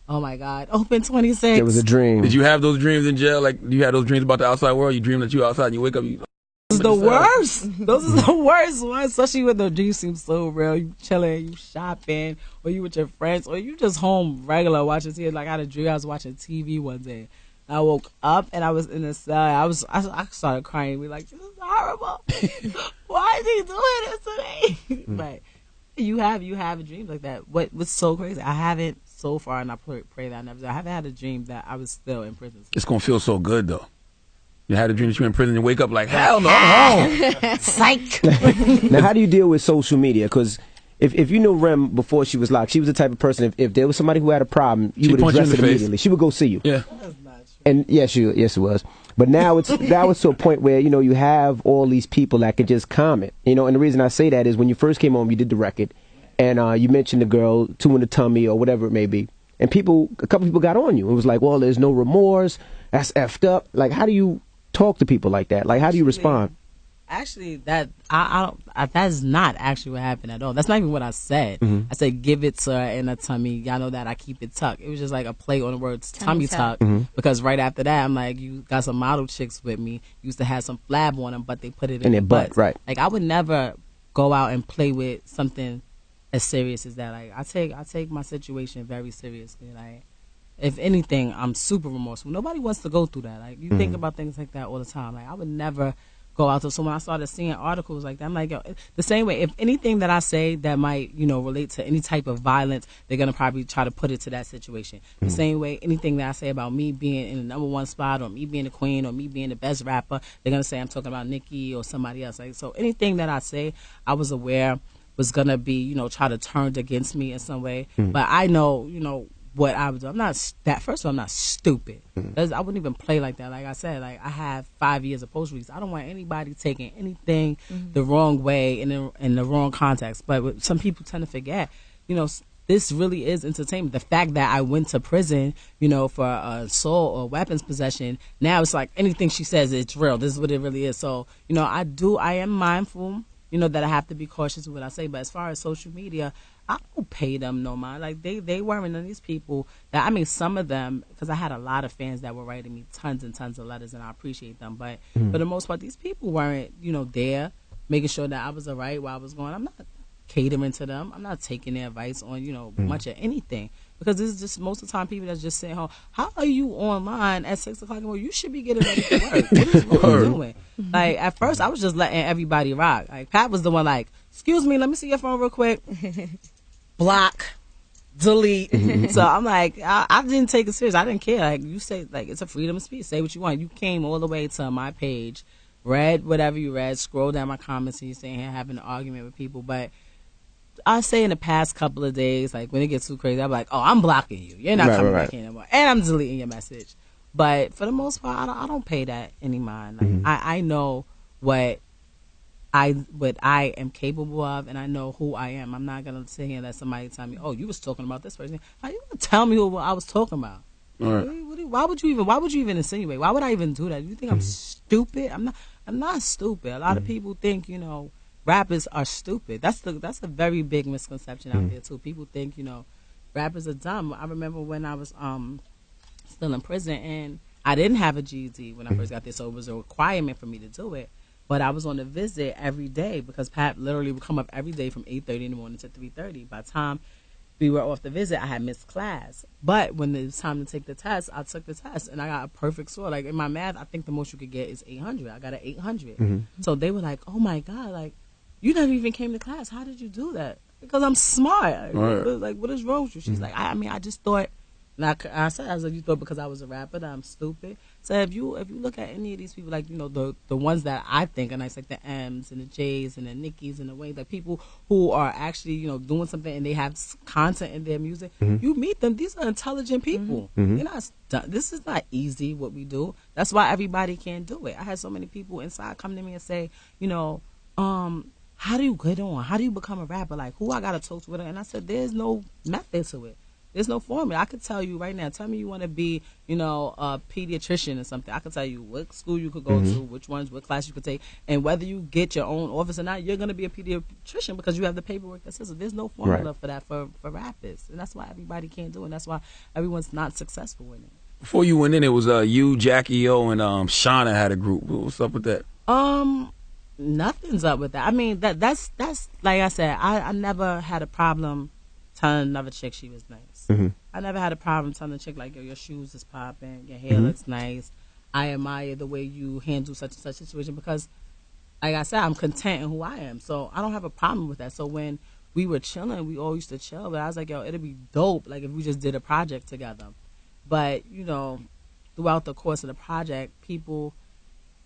oh my God, open 26. It was a dream. Did you have those dreams in jail? Like, you had those dreams about the outside world? You dream that you outside and you wake up, Those are the worst. Those are the worst ones, especially when the dreams seem so real. You chilling, you shopping, or you with your friends, or you just home regular watching TV. Like, I had a dream I was watching TV one day. I woke up and I was in the cell. I started crying. We like, this is horrible. Why is he doing this to me? But you have a dream like that. What's so crazy? I haven't so far, and I pray that I never. I haven't had a dream that I was still in prison. It's gonna feel so good though. You had a dream that you were in prison and wake up like, hell no, I'm home. Psych. Now, how do you deal with social media? Because if you knew Rem before she was locked, she was the type of person, if there was somebody who had a problem, you would address it immediately. She would go see you. Yeah. And yes, it was. But now it's to a point where, you have all these people that can just comment. And the reason I say that is when you first came home, you did the record, and you mentioned the girl, 2 in the tummy or whatever it may be. And a couple people got on you. It was like, well, there's no remorse. That's effed up. Like, how do you talk to people like that? Like, how do you respond? Actually, that is not actually what happened at all. That's not even what I said. I said, give it to her in a tummy. Y'all know that I keep it tucked. It was just like a play on the words tummy tuck. Because right after that, I'm like, you got some model chicks with me. Used to have some flab on them, but they put it in their butt. Right. Like, I would never go out and play with something as serious as that. Like, I take my situation very seriously. Like, if anything, I'm super remorseful. Nobody wants to go through that. Like, you think about things like that all the time. Like, I would never go out to. So when I started seeing articles like that, I'm like, yo, the same way, if anything that I say that might, relate to any type of violence, they're going to probably try to put it to that situation. The same way, anything that I say about me being in the #1 spot or me being the queen or me being the best rapper, they're going to say I'm talking about Nicki or somebody else. Like, so anything that I say, I was aware was going to be, try to turn against me in some way. But I know, what I would do. I'm not first of all, I'm not stupid. I wouldn't even play like that. Like I said, like I have 5 years of post release. I don't want anybody taking anything the wrong way in the wrong context. But what some people tend to forget, this really is entertainment. The fact that I went to prison, for assault or weapons possession, now it's like anything she says, it's real. This is what it really is. So, I am mindful, that I have to be cautious with what I say. But as far as social media, I don't pay them no mind. Like they weren't none of these people that, I mean, some of them, because I had a lot of fans that were writing me tons and tons of letters, and I appreciate them. But for the most part, these people weren't, there making sure that I was all right while I was going. I'm not catering to them. I'm not taking their advice on, much of anything. Because this is just most of the time people that's just saying, "Oh, how are you online at 6 o'clock in the morning? You should be getting ready for work. What is what you doing?" Like at first, I was just letting everybody rock. Like Pat was the one, like, "Excuse me, let me see your phone real quick." Block, delete. So I'm like, I didn't take it serious. I didn't care. Like you say, like it's a freedom of speech. Say what you want. You came all the way to my page, read whatever you read, scroll down my comments, and you're saying here having an argument with people, but. I say in the past couple of days, like when it gets too crazy, I'm like, "Oh, I'm blocking you. You're not coming back in anymore," and I'm deleting your message. But for the most part, I don't pay that any mind. Like, I know what I am capable of, and I know who I am. I'm not gonna sit here and let somebody tell me, "Oh, you was talking about this person." How you gonna tell me who I was talking about? Right. Why would you even insinuate? Why would I even do that? You think I'm stupid? I'm not stupid. A lot of people think rappers are stupid. That's a very big misconception out there too. People think rappers are dumb. I remember when I was still in prison and I didn't have a GED when I first got there, so it was a requirement for me to do it. But I was on a visit every day because Pat literally would come up every day from 8:30 in the morning to 3:30. By the time we were off the visit, I had missed class. But when it was time to take the test, I took the test and I got a perfect score. Like in my math, I think the most you could get is 800. I got an 800. So they were like, "Oh my God, like you never even came to class. How did you do that?" Because I'm smart. Like, what is wrong with you? She's like, I just thought. And I said, you thought because I was a rapper that I'm stupid. So if you look at any of these people, like the ones that I think are nice, like the M's and the J's and the Nickies and the Waynes, like people who are actually doing something and they have content in their music, you meet them. These are intelligent people. They're not. This is not easy what we do. That's why everybody can't do it. I had so many people inside come to me and say, how do you get on? How do you become a rapper? Like, who I got to talk to? And I said, there's no method to it. There's no formula. I could tell you right now. Tell me you want to be, a pediatrician or something. I could tell you what school you could go to, which ones, what class you could take, and whether you get your own office or not, you're going to be a pediatrician because you have the paperwork that says it. There's no formula for that for rappers. And that's why everybody can't do it. And that's why everyone's not successful in it. Before you went in, it was you, Jackie O, and Shauna had a group. What's up with that? Nothing's up with that. I mean, that's like I said, I never had a problem telling another chick she was nice. I never had a problem telling a chick, like, yo, your shoes is popping, your hair looks nice. I admire the way you handle such and such situation because, like I said, I'm content in who I am. So I don't have a problem with that. So when we were chilling, we all used to chill. But I was like, yo, it'd be dope, like, if we just did a project together. But, throughout the course of the project, people...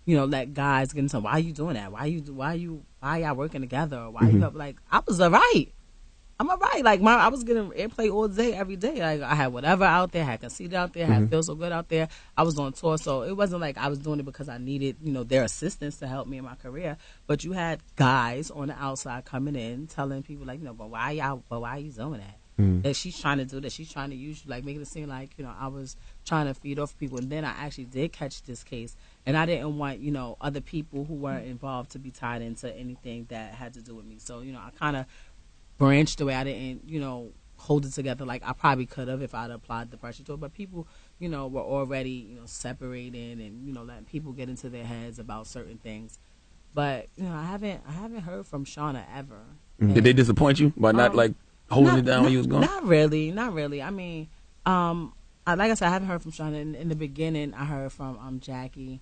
let guys get into why you doing that? Why y'all working together? Or why you up? Like I was alright. I'm alright. Like I was getting airplay all day, every day. Like I had whatever out there, had Conceited out there, had Feel So Good out there. I was on tour, so it wasn't like I was doing it because I needed, their assistance to help me in my career. But you had guys on the outside coming in, telling people like, but why are you doing that? That she's trying to do that. She's trying to use you, like making it seem like, I was trying to feed off people. And then I actually did catch this case. And I didn't want, other people who weren't involved to be tied into anything that had to do with me. So, I kind of branched away. I didn't, hold it together like I probably could have if I'd applied the pressure to it. But people, were already, separating and, letting people get into their heads about certain things. But, I haven't heard from Shauna ever. Did they disappoint you by not holding it down when you was gone? Not really. I mean, like I said, I haven't heard from Shauna. In the beginning, I heard from Jackie.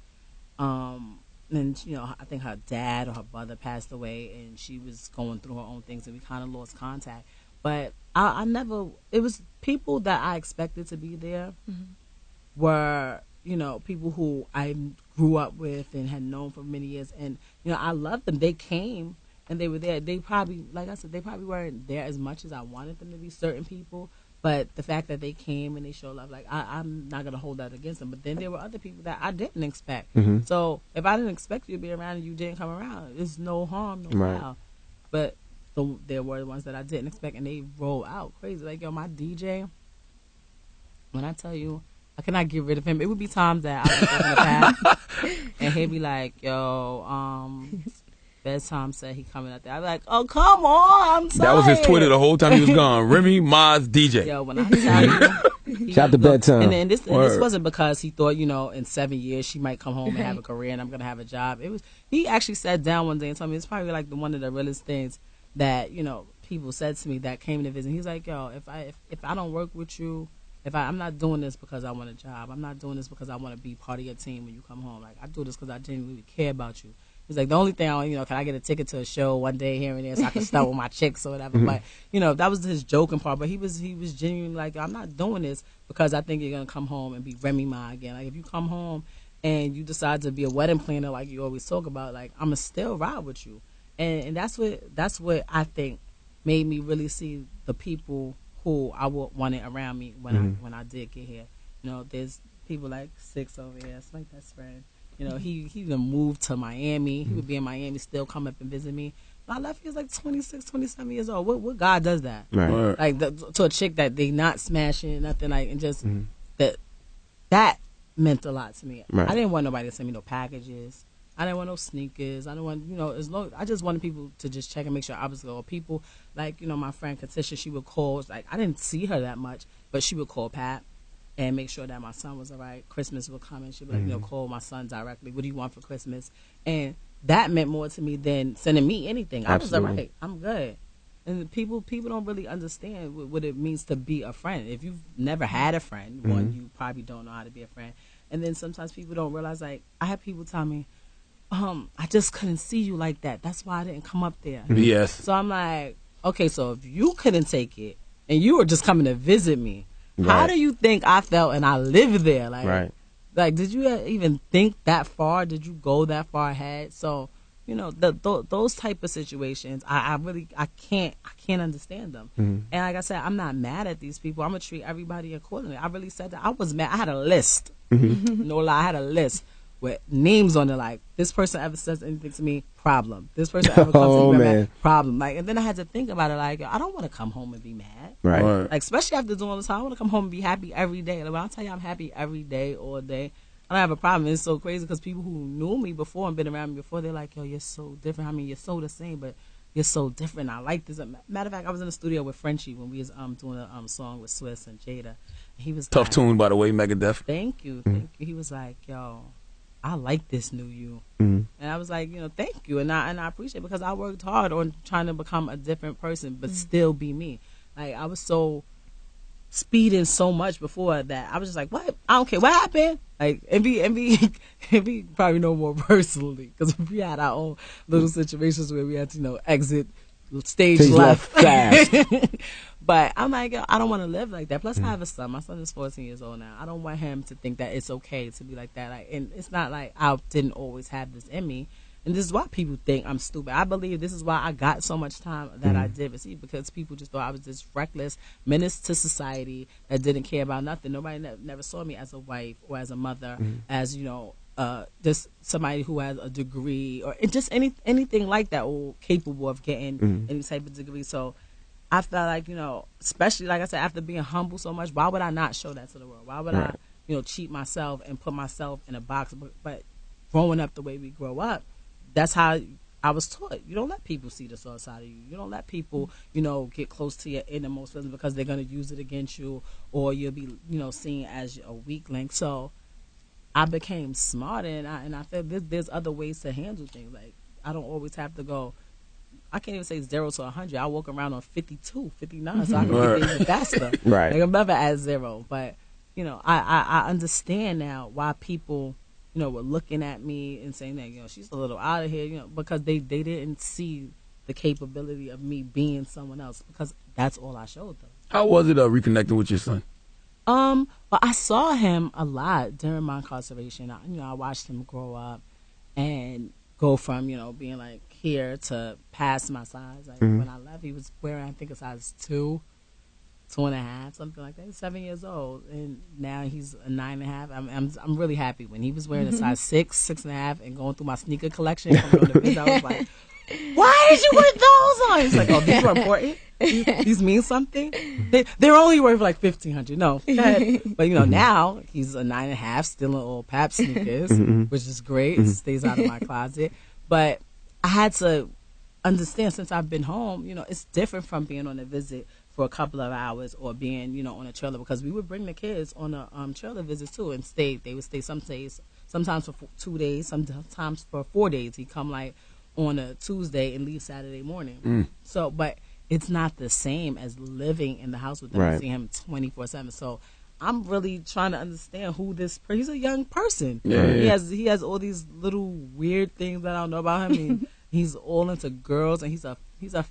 and I think her dad or her brother passed away, and she was going through her own things, and we kind of lost contact. But I never. It was people that I expected to be there were people who I grew up with and had known for many years, and I loved them. They came and they were there. They probably, like I said, they probably weren't there as much as I wanted them to be. Certain people. But the fact that they came and they showed love, like, I'm not going to hold that against them. But then there were other people that I didn't expect. So if I didn't expect you to be around and you didn't come around, it's no harm, no foul. But there were the ones that I didn't expect, and they roll out crazy. Like, yo, my DJ, when I tell you, I cannot get rid of him. It would be times that I was in the past, and he'd be like, yo, bedtime said he coming out there. I'd be like, oh, come on, I'm sorry. That was his Twitter the whole time he was gone. Remy Ma's DJ. Yo, when I tell you, shout to bedtime. And this wasn't because he thought, in 7 years she might come home and have a career and I'm gonna have a job. It was, he actually sat down one day and told me, it's probably like one of the realest things that people said to me that came to visit. He's like, yo, if I don't work with you, I'm not doing this because I want a job. I'm not doing this because I want to be part of your team when you come home. Like, I do this because I genuinely care about you. He's like, the only thing can I get a ticket to a show one day here and there so I can start with my chicks or whatever. But that was his joking part. But he was genuinely like, I'm not doing this because I think you're gonna come home and be Remy Ma again. Like, if you come home and you decide to be a wedding planner like you always talk about, like, I'ma still ride with you. And that's what I think made me really see the people who I wanted around me when I did get here. There's people like Six over here. It's my best friend. He even moved to Miami. He would be in Miami, still come up and visit me. I left, he was like 26, 27 years old. What God does that? Right. Like, to a chick that they not smashing, nothing, like, and just that meant a lot to me. Right. I didn't want nobody to send me no packages. I didn't want no sneakers. I didn't want, I just wanted people to just check and make sure I was good. Or people like, my friend Katisha, she would call. Like, I didn't see her that much, but she would call Pat and make sure that my son was all right. Christmas would come and she'd be like, call my son directly. What do you want for Christmas? And that meant more to me than sending me anything. Absolutely. I was all right. I'm good. And people don't really understand what it means to be a friend. If you've never had a friend, one, you probably don't know how to be a friend. And then sometimes people don't realize, like, I had people tell me, I just couldn't see you like that. That's why I didn't come up there. Yes. So I'm like, okay, so if you couldn't take it and you were just coming to visit me, how do you think I felt and I lived there? Like, like, did you even think that far? Did you go that far ahead? So, those type of situations, I can't understand them. And like I said, I'm not mad at these people. I'm gonna treat everybody accordingly. I really said that. I was mad. I had a list. No lie, I had a list with names on it, like, this person ever says anything to me, problem. This person ever comes to me, mad, problem. Like, and then I had to think about it, like, I don't want to come home and be mad. Right. Like, especially after doing all this time, I want to come home and be happy every day. Like, when I tell you I'm happy every day, all day, I don't have a problem. It's so crazy because people who knew me before and been around me before, they're like, yo, you're so different. I mean, you're so the same, but you're so different. I like this. Matter of fact, I was in the studio with Frenchie when we was doing a song with Swiss and Jada. He was Tough like, tune, by the way, Megadeth. Thank you. He was like, yo, I like this new you. Mm-hmm. And I was like, thank you. And I appreciate it because I worked hard on trying to become a different person, but still be me. Like, I was so speeding so much before that. I was just like, what? I don't care. What happened? Like, and be probably know more personally because we had our own little situations where we had to, exit stage left fast. But I'm like, I don't want to live like that. Plus, I have a son. My son is 14 years old now. I don't want him to think that it's okay to be like that. Like, and it's not like I didn't always have this in me. And this is why people think I'm stupid. I believe this is why I got so much time that I did receive, because people just thought I was this reckless menace to society that didn't care about nothing. Nobody never saw me as a wife or as a mother, as, just somebody who has a degree or just anything like that, or capable of getting any type of degree. So I felt like, especially, like I said, after being humble so much, why would I not show that to the world? Why would I, cheat myself and put myself in a box? But growing up the way we grow up, that's how I was taught. You don't let people see the soul side of you. You don't let people, get close to your innermost feelings because they're going to use it against you, or you'll be, seen as a weak link. So I became smarter, and I feel there's other ways to handle things. Like, I don't always have to go, I can't even say 0 to 100. I walk around on 52, 59, so I can get things faster. Right. Like, I'm never at 0. But, I understand now why people, were looking at me and saying that, she's a little out of here, because they didn't see the capability of me being someone else, because that's all I showed them. How was it reconnecting with your son? Well, I saw him a lot during my incarceration. I watched him grow up and go from, being like here to past my size. Like when I left, he was wearing, I think, a size 2, 2.5, something like that. He's 7 years old, and now he's a 9.5. I'm really happy. When he was wearing a size 6, 6.5, and going through my sneaker collection, coming on the visit, I was like, why did you put those on? He's like, oh, these are important. These mean something. They're only worth like $1,500. No, go ahead. But now he's a 9.5, still in old Pap sneakers, which is great. It stays out of my closet. But I had to understand, since I've been home, it's different from being on a visit for a couple of hours or being, on a trailer, because we would bring the kids on a trailer visit too and stay. They would stay sometimes for 2 days, sometimes for 4 days. He'd come like on a Tuesday and leave Saturday morning. So, but it's not the same as living in the house with them and seeing him 24/7. So I'm really trying to understand who he's a young person. Yeah. He has all these little weird things that I don't know about him. He's all into girls, and he's a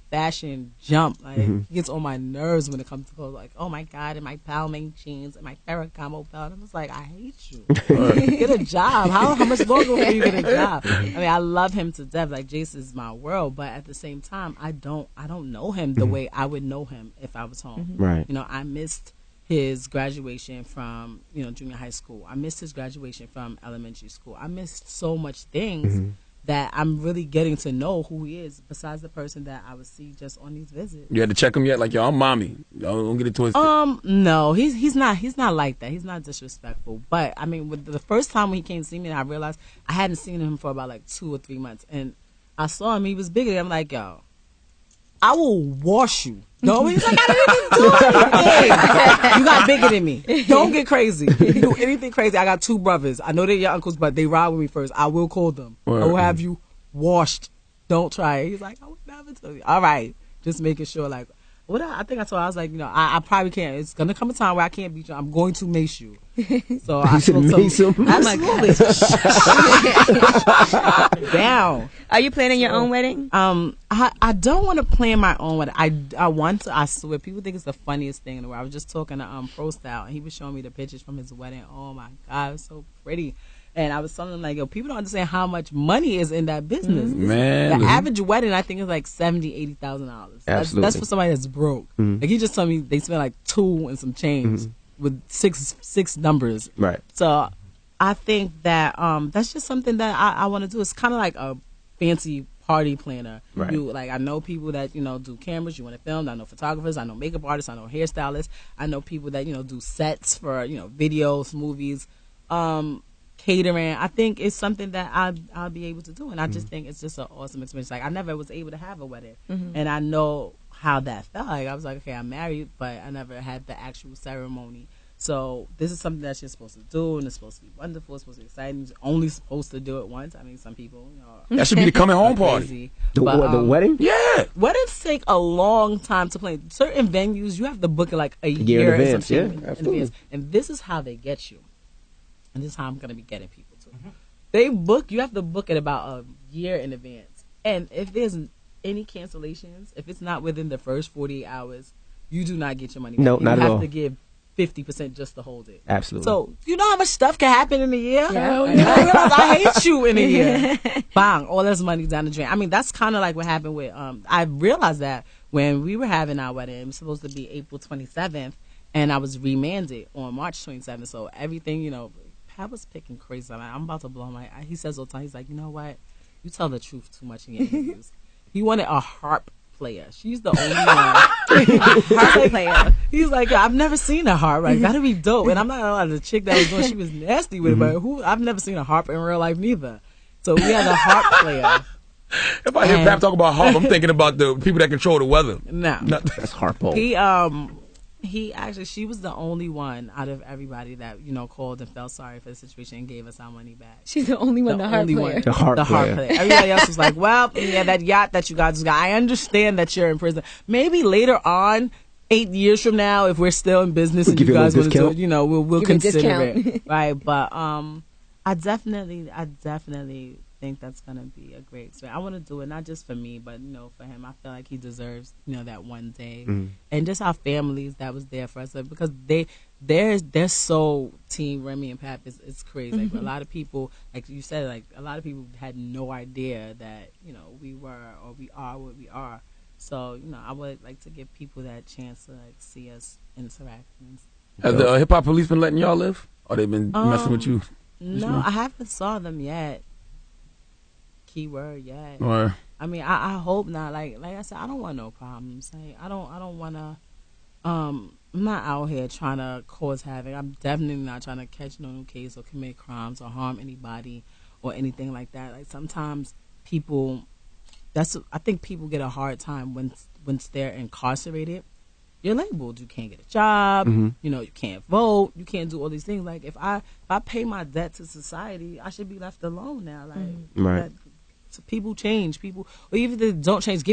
fashion jump. Like he gets on my nerves when it comes to clothes. Like, oh my God, and my Palmain jeans and my Ferragamo belt. I'm just like, I hate you. Get a job. How much longer will you get a job? I mean, I love him to death. Like, Jace is my world, but at the same time, I don't know him the way I would know him if I was home. Right. I missed his graduation from junior high school. I missed his graduation from elementary school. I missed so much things that I'm really getting to know who he is, besides the person that I would see just on these visits. You had to check him yet? Like, yo, I'm mommy. Don't get it twisted. No, he's not like that. He's not disrespectful. But I mean, with the first time when he came to see me, I realized I hadn't seen him for about like 2 or 3 months, and I saw him. He was bigger than I'm like, yo, I will wash you. No, he's like, I didn't even do anything. You got bigger than me. Don't get crazy. You can do anything crazy. I got 2 brothers. I know they're your uncles, but they ride with me first. I will call them. I will have you washed. Don't try it. He's like, I would never tell you. All right. Just making sure, like, I think I told her, I was like, I probably can't. It's going to come a time where I can't beat you. I'm going to mace you. So I told him. Absolutely. Down. Are you planning your own wedding? I don't want to plan my own wedding. I want to. I swear, people think it's the funniest thing in the world. I was just talking to Pro Style, and he was showing me the pictures from his wedding. Oh my God, it was so pretty. And I was telling him, like, yo, people don't understand how much money is in that business. Man, the average wedding, I think, is like $70,000, $80,000. That's for somebody that's broke. Like, he just told me they spent like 2 and some change with six numbers. Right. So I think that that's just something that I want to do. It's kind of like a fancy party planner. Right. I know people that do cameras. You want to film. I know photographers. I know makeup artists. I know hairstylists. I know people that do sets for videos, movies, catering. I think it's something that I'll be able to do, and I just think it's just an awesome experience. Like, I never was able to have a wedding, and I know how that felt. Like, I was like, okay, I'm married, but I never had the actual ceremony. So this is something that you're supposed to do, and it's supposed to be wonderful. It's supposed to be exciting. You're only supposed to do it once. I mean, some people, that should be the coming home party. The wedding? Yeah. Weddings take a long time to plan. Certain venues, you have to book it like a year in in advance. in advance. And this is how they get you. And this is how I'm going to be getting people too. You have to book it about a year in advance. And if there's any cancellations, if it's not within the first 48 hours, you do not get your money back. No, not at all. You have to give 50% just to hold it. Absolutely. So, you know how much stuff can happen in a year? Yeah. I hate you in a year. Bang, all this money down the drain. I mean, that's kind of like what happened with, I realized that when we were having our wedding, it was supposed to be April 27th, and I was remanded on March 27th. So everything, Pat was picking crazy. I'm about to blow my. He says all the time, he's like, you know what? You tell the truth too much in your interviews. He wanted a harp player. She's the only one. Harp player. He's like, I've never seen a harp. Like, that'd be dope. And I'm not gonna lie, the chick that was doing, she was nasty with it. But I've never seen a harp in real life neither. So we had a harp player. If I hear Pap talk about harp, I'm thinking about the people that control the weather. No, that's harpo. She was the only one out of everybody that called and felt sorry for the situation and gave us our money back. She's the only one, the harp player. The harp player. Everybody else was like, well, yeah, that yacht that you guys got. I understand that you're in prison. Maybe later on, 8 years from now, if we're still in business and you guys want to do it, we'll consider it, right? But I definitely think that's gonna be a great experience. I want to do it not just for me, but for him. I feel like he deserves that one day, and just our families that was there for us because they're so team Remy and Pap. It's crazy. Like a lot of people, like you said, like a lot of people had no idea that we were or we are what we are. So I would like to give people that chance to like see us interacting. Has the hip hop police been letting y'all live, or they been messing with you? No, I haven't saw them yet. Keyword yet. Or I mean, I hope not. Like I said, I don't want no problems. Like I don't want to. I'm not out here trying to cause havoc. I'm definitely not trying to catch no case or commit crimes or harm anybody or anything like that. Like sometimes people, I think people get a hard time once they're incarcerated. You're labeled. You can't get a job. You can't vote. You can't do all these things. Like if I pay my debt to society, I should be left alone now. Like right. So people change. People, or even if they don't change,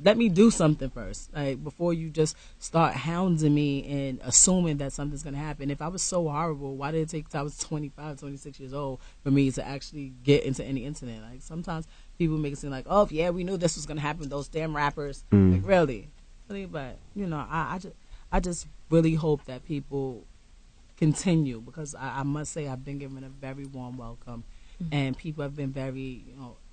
let me do something first. Like before you just start hounding me and assuming that something's gonna happen. If I was so horrible, why did it take till I was 25, 26 years old for me to actually get into any incident? Like sometimes people make it seem like, oh yeah, we knew this was gonna happen. Those damn rappers. Like really. But I just really hope that people continue because I must say I've been given a very warm welcome, and people have been very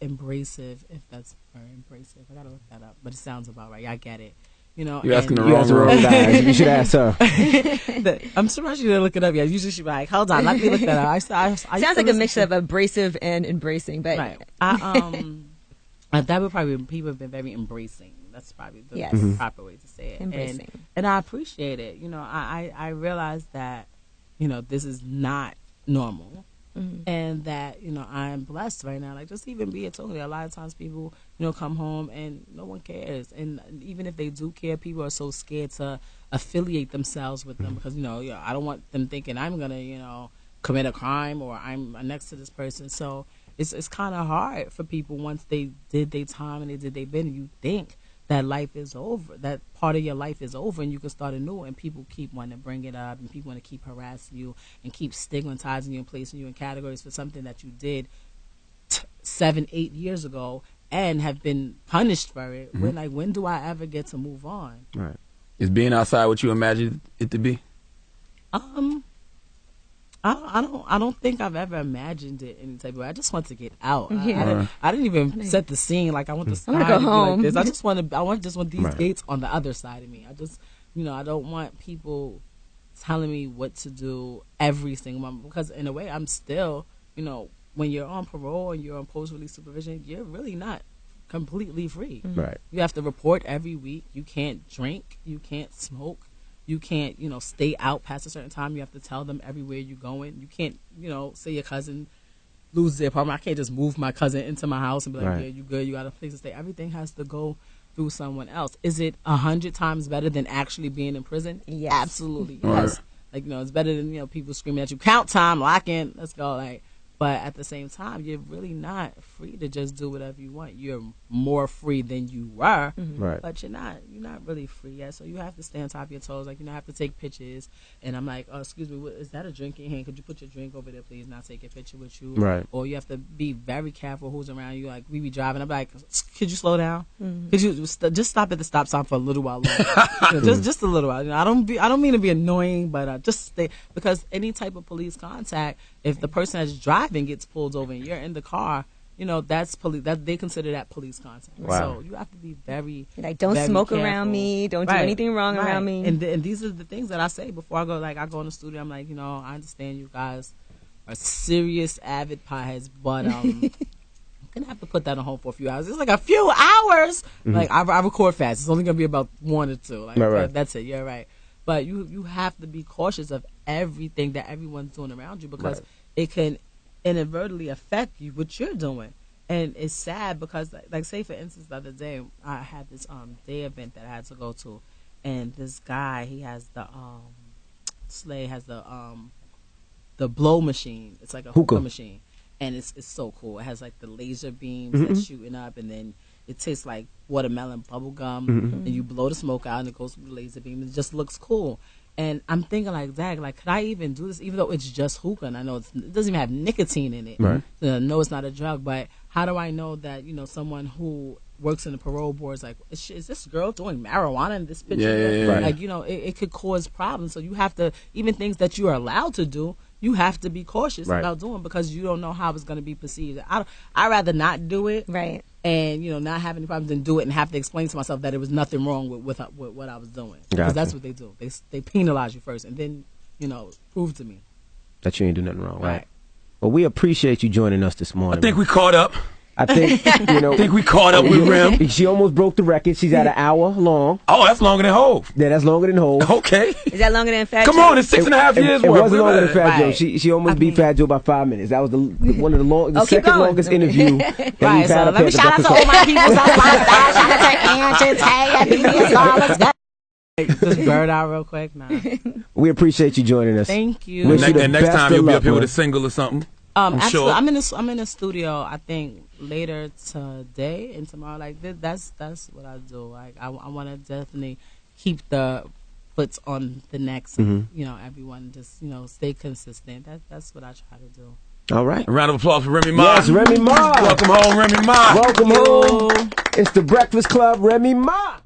embracive. If that's embracive, I gotta look that up, but it sounds about right. I get it. You're asking the You wrong asked the wrong girl. guys. You should ask her. I'm surprised you didn't look it up yet. Usually she'd be like, hold on, let me look that up. I Sounds like a mixture of abrasive and embracing, but right. That would probably people have been very embracing. That's probably the proper way to say it. Embracing. And I appreciate it. I realize that, this is not normal. And that, I'm blessed right now. Like, just even being totally, a lot of times people, come home and no one cares. And even if they do care, people are so scared to affiliate themselves with them because, I don't want them thinking I'm going to, commit a crime or I'm next to this person. So it's kind of hard for people once they did their time and they did their bit and you think that life is over, that part of your life is over and you can start anew, and people keep wanting to bring it up and people want to keep harassing you and keep stigmatizing you and placing you in categories for something that you did 7-8 years ago and have been punished for it. When do I ever get to move on? Right. Is being outside what you imagined it to be? I don't think I've ever imagined it any type of way. I just want to get out. Yeah. I didn't even set the scene. Like I want the sky I wanna to go be home. like this. I just want these Right. gates on the other side of me. I just I don't want people telling me what to do every single moment because in a way I'm still when you're on parole and you're on post release supervision, you're really not completely free. Right. You have to report every week. You can't drink. You can't smoke. You can't, stay out past a certain time. You have to tell them everywhere you're going. You can't, say your cousin loses their apartment. I can't just move my cousin into my house and be like, Right. yeah, you good. You got a place to stay. Everything has to go through someone else. Is it 100 times better than actually being in prison? Yes. Absolutely. Right. Yes. Like, it's better than, people screaming at you, count time, lock in, let's go. Like, but at the same time, you're really not free to just do whatever you want. You're more free than you were, Right. but you're not really free yet. So you have to stay on top of your toes. Like, I have to take pictures. And I'm like, oh, excuse me, is that a drink in your hand? Could you put your drink over there, please, and I'll take a picture with you? Right. Or you have to be very careful who's around you. Like, we be driving. I'm like, could you slow down? Could you just stop at the stop sign for a little while longer? Just a little while. I don't mean to be annoying, but just stay. Because any type of police contact, if the person that's driving gets pulled over and you're in the car, that's police. That they consider that police contact. Wow. So you have to be very like, don't very smoke careful. around me. Don't do anything wrong around me. And these are the things that I say before I go. Like I go in the studio, I'm like, I understand you guys are serious avid potheads, but I'm gonna have to put that on hold for a few hours. It's like a few hours. Like I record fast. It's only gonna be about 1 or 2. Like Right. that's it. You're right. But you have to be cautious of everything that everyone's doing around you because it can inadvertently affect you what you're doing. And it's sad because like say for instance the other day I had this day event that I had to go to, and this guy, he has the Slay has the blow machine. It's like a hookah machine, and it's so cool. It has like the laser beams that's shooting up, and then it tastes like watermelon bubble gum, and you blow the smoke out and it goes through the laser beam. It just looks cool. And I'm thinking like, Zach, like, could I even do this? Even though it's just hookah, and I know it doesn't even have nicotine in it. Right. No, it's not a drug. But how do I know that someone who works in the parole board is like, is this girl doing marijuana in this picture? Yeah. Right. Like, it could cause problems. So you have to, even things that you are allowed to do, you have to be cautious about doing, because you don't know how it's going to be perceived. I'd rather not do it. Right. And, not have any problems than do it and have to explain to myself that there was nothing wrong with what I was doing. Because Gotcha. that's what they do. They penalize you first and then, prove to me that you ain't do nothing wrong, right? Well, we appreciate you joining us this morning. I think we caught up. I think, I think we caught up with Rem. She almost broke the record. She's at an hour long. Oh, that's longer than Hove. Yeah, that's longer than Hove. Okay. Is that longer than Fat Come Joe? on, it's 6.5 years It worth. wasn't longer than Fat Joe. Right. She almost beat Fat Joe by 5 minutes. That was one of the keep second going. longest interview that we've Right, had so up let me here at the shout out to Breakfast all my people on my side. Shout out to Angie, Tay, and just bird out real quick. Nah. We appreciate you joining us. Thank you. Wish you the And next best time of you'll be luck, up here with man. a single or something. Actually, sure. I'm in the studio. I think later today and tomorrow. Like that's what I do. Like I want to definitely keep the foots on the necks. And, everyone just stay consistent. That's what I try to do. All right. A round of applause for Remy Ma. Yes, Remy Ma. Welcome home, Remy Ma. Welcome home. It's the Breakfast Club, Remy Ma.